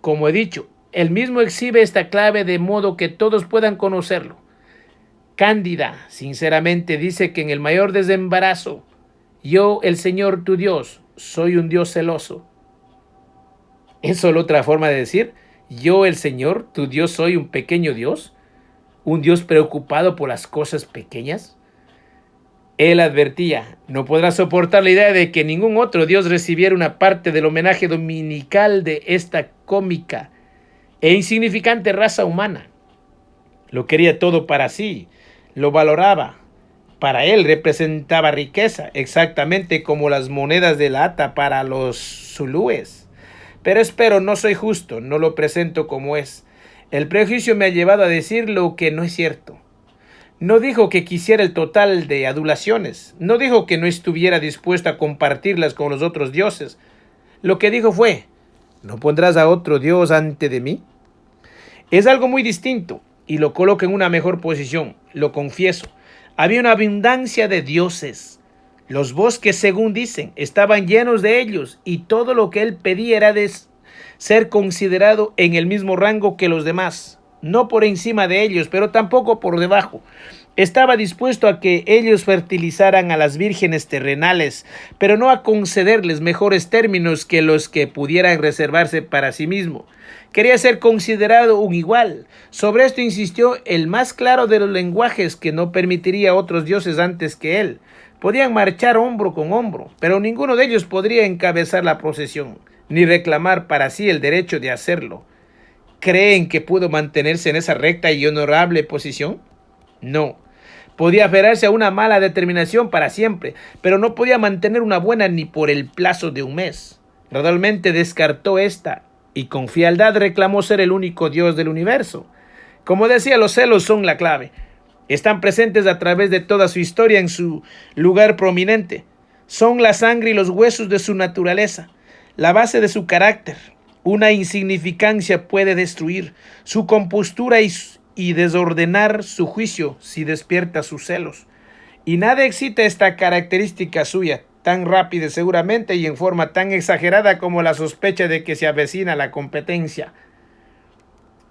Como he dicho, él mismo exhibe esta clave de modo que todos puedan conocerlo. Cándida, sinceramente, dice que en el mayor desembarazo, yo, el Señor tu Dios, soy un Dios celoso. Es solo otra forma de decir, yo el Señor, tu Dios, soy un pequeño Dios, un Dios preocupado por las cosas pequeñas. Él advertía, no podrá soportar la idea de que ningún otro Dios recibiera una parte del homenaje dominical de esta cómica e insignificante raza humana. Lo quería todo para sí, lo valoraba. Para él representaba riqueza, exactamente como las monedas de lata para los zulúes. Pero espero, no soy justo, no lo presento como es. El prejuicio me ha llevado a decir lo que no es cierto. No dijo que quisiera el total de adulaciones, no dijo que no estuviera dispuesto a compartirlas con los otros dioses. Lo que dijo fue, ¿no pondrás a otro dios ante de mí? Es algo muy distinto y lo coloca en una mejor posición, lo confieso. Había una abundancia de dioses. Los bosques, según dicen, estaban llenos de ellos y todo lo que él pedía era de ser considerado en el mismo rango que los demás. No por encima de ellos, pero tampoco por debajo. Estaba dispuesto a que ellos fertilizaran a las vírgenes terrenales, pero no a concederles mejores términos que los que pudieran reservarse para sí mismo. Quería ser considerado un igual. Sobre esto insistió el más claro de los lenguajes, que no permitiría a otros dioses antes que él. Podían marchar hombro con hombro, pero ninguno de ellos podría encabezar la procesión, ni reclamar para sí el derecho de hacerlo. ¿Creen que pudo mantenerse en esa recta y honorable posición? No. Podía aferrarse a una mala determinación para siempre, pero no podía mantener una buena ni por el plazo de un mes. Gradualmente descartó esta y con frialdad reclamó ser el único Dios del universo. Como decía, los celos son la clave. Están presentes a través de toda su historia en su lugar prominente. Son la sangre y los huesos de su naturaleza, la base de su carácter. Una insignificancia puede destruir su compostura y desordenar su juicio si despierta sus celos. Y nada excita esta característica suya, tan rápida seguramente y en forma tan exagerada como la sospecha de que se avecina la competencia.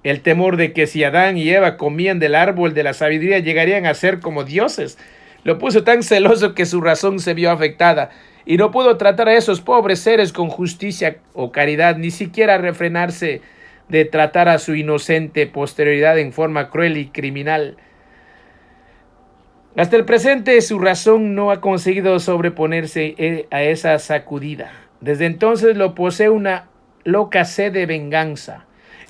El temor de que si Adán y Eva comían del árbol de la sabiduría llegarían a ser como dioses, lo puso tan celoso que su razón se vio afectada y no pudo tratar a esos pobres seres con justicia o caridad, ni siquiera refrenarse de tratar a su inocente posterioridad en forma cruel y criminal. Hasta el presente su razón no ha conseguido sobreponerse a esa sacudida. Desde entonces lo posee una loca sed de venganza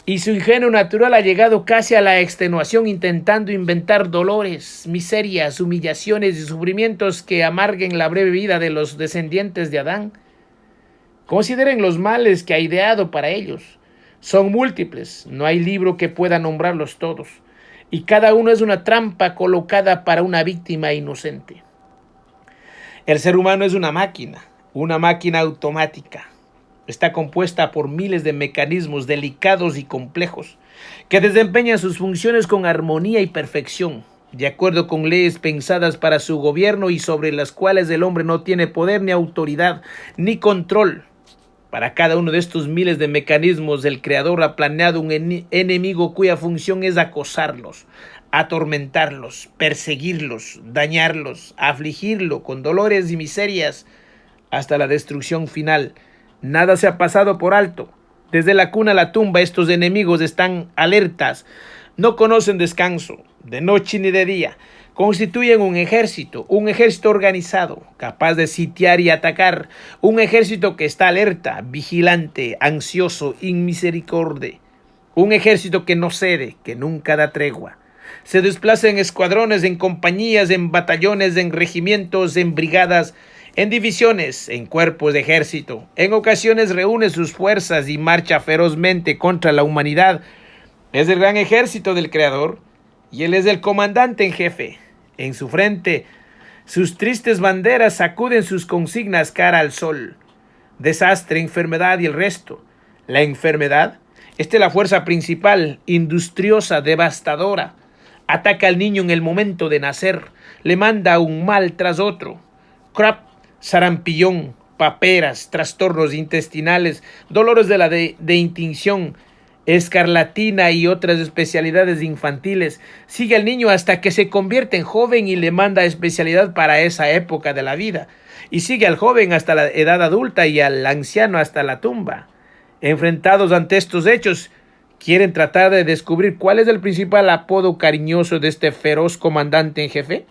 y su ingenio natural ha llegado casi a la extenuación, intentando inventar dolores, miserias, humillaciones y sufrimientos que amarguen la breve vida de los descendientes de Adán. Consideren los males que ha ideado para ellos. Son múltiples, no hay libro que pueda nombrarlos todos, y cada uno es una trampa colocada para una víctima inocente. El ser humano es una máquina automática. Está compuesta por miles de mecanismos delicados y complejos que desempeñan sus funciones con armonía y perfección, de acuerdo con leyes pensadas para su gobierno y sobre las cuales el hombre no tiene poder ni autoridad ni control. Para cada uno de estos miles de mecanismos, el Creador ha planeado un enemigo cuya función es acosarlos, atormentarlos, perseguirlos, dañarlos, afligirlo con dolores y miserias hasta la destrucción final. Nada se ha pasado por alto. Desde la cuna a la tumba estos enemigos están alertas, no conocen descanso, de noche ni de día. Constituyen un ejército organizado, capaz de sitiar y atacar, un ejército que está alerta, vigilante, ansioso, inmisericordia, un ejército que no cede, que nunca da tregua. Se desplaza en escuadrones, en compañías, en batallones, en regimientos, en brigadas, en divisiones, en cuerpos de ejército. En ocasiones reúne sus fuerzas y marcha ferozmente contra la humanidad. Es el gran ejército del Creador y él es el comandante en jefe. En su frente, sus tristes banderas sacuden sus consignas cara al sol. Desastre, enfermedad y el resto. La enfermedad, esta es la fuerza principal, industriosa, devastadora. Ataca al niño en el momento de nacer, le manda un mal tras otro. Crap, sarampión, paperas, trastornos intestinales, dolores de intinción, escarlatina y otras especialidades infantiles. Sigue al niño hasta que se convierte en joven y le manda especialidad para esa época de la vida. Y sigue al joven hasta la edad adulta y al anciano hasta la tumba. Enfrentados ante estos hechos, quieren tratar de descubrir cuál es el principal apodo cariñoso de este feroz comandante en jefe.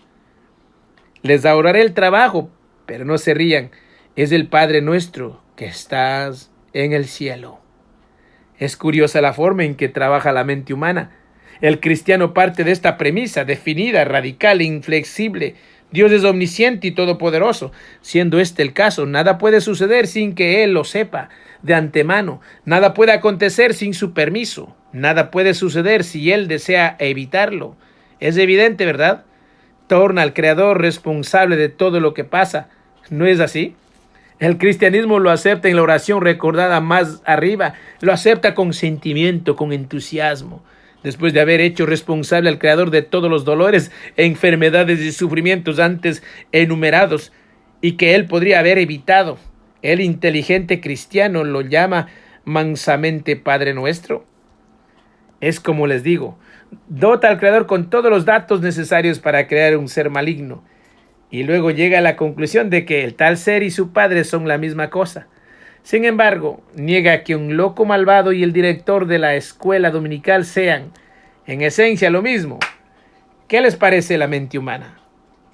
Les ahorraré el trabajo, pero no se rían. Es el Padre nuestro que estás en el cielo. Es curiosa la forma en que trabaja la mente humana. El cristiano parte de esta premisa definida, radical e inflexible. Dios es omnisciente y todopoderoso. Siendo este el caso, nada puede suceder sin que Él lo sepa de antemano. Nada puede acontecer sin su permiso. Nada puede suceder si Él desea evitarlo. Es evidente, ¿verdad? Torna al Creador responsable de todo lo que pasa. ¿No es así? El cristianismo lo acepta en la oración recordada más arriba. Lo acepta con sentimiento, con entusiasmo. Después de haber hecho responsable al Creador de todos los dolores, enfermedades y sufrimientos antes enumerados, y que Él podría haber evitado, el inteligente cristiano lo llama mansamente Padre Nuestro. Es como les digo, dota al Creador con todos los datos necesarios para crear un ser maligno, y luego llega a la conclusión de que el tal ser y su padre son la misma cosa. Sin embargo, niega que un loco malvado y el director de la escuela dominical sean, en esencia, lo mismo. ¿Qué les parece la mente humana?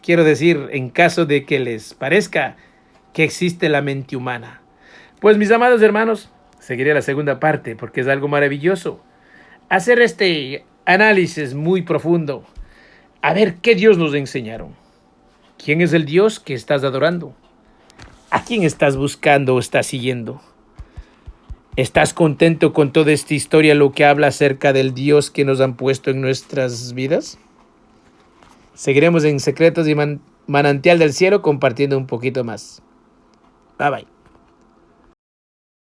Quiero decir, en caso de que les parezca que existe la mente humana. Pues mis amados hermanos, seguiré la segunda parte porque es algo maravilloso. Hacer este análisis muy profundo. A ver qué Dios nos enseñaron. ¿Quién es el Dios que estás adorando? ¿A quién estás buscando o estás siguiendo? ¿Estás contento con toda esta historia, lo que habla acerca del Dios que nos han puesto en nuestras vidas? Seguiremos en Secretos y Manantial del Cielo compartiendo un poquito más. Bye bye.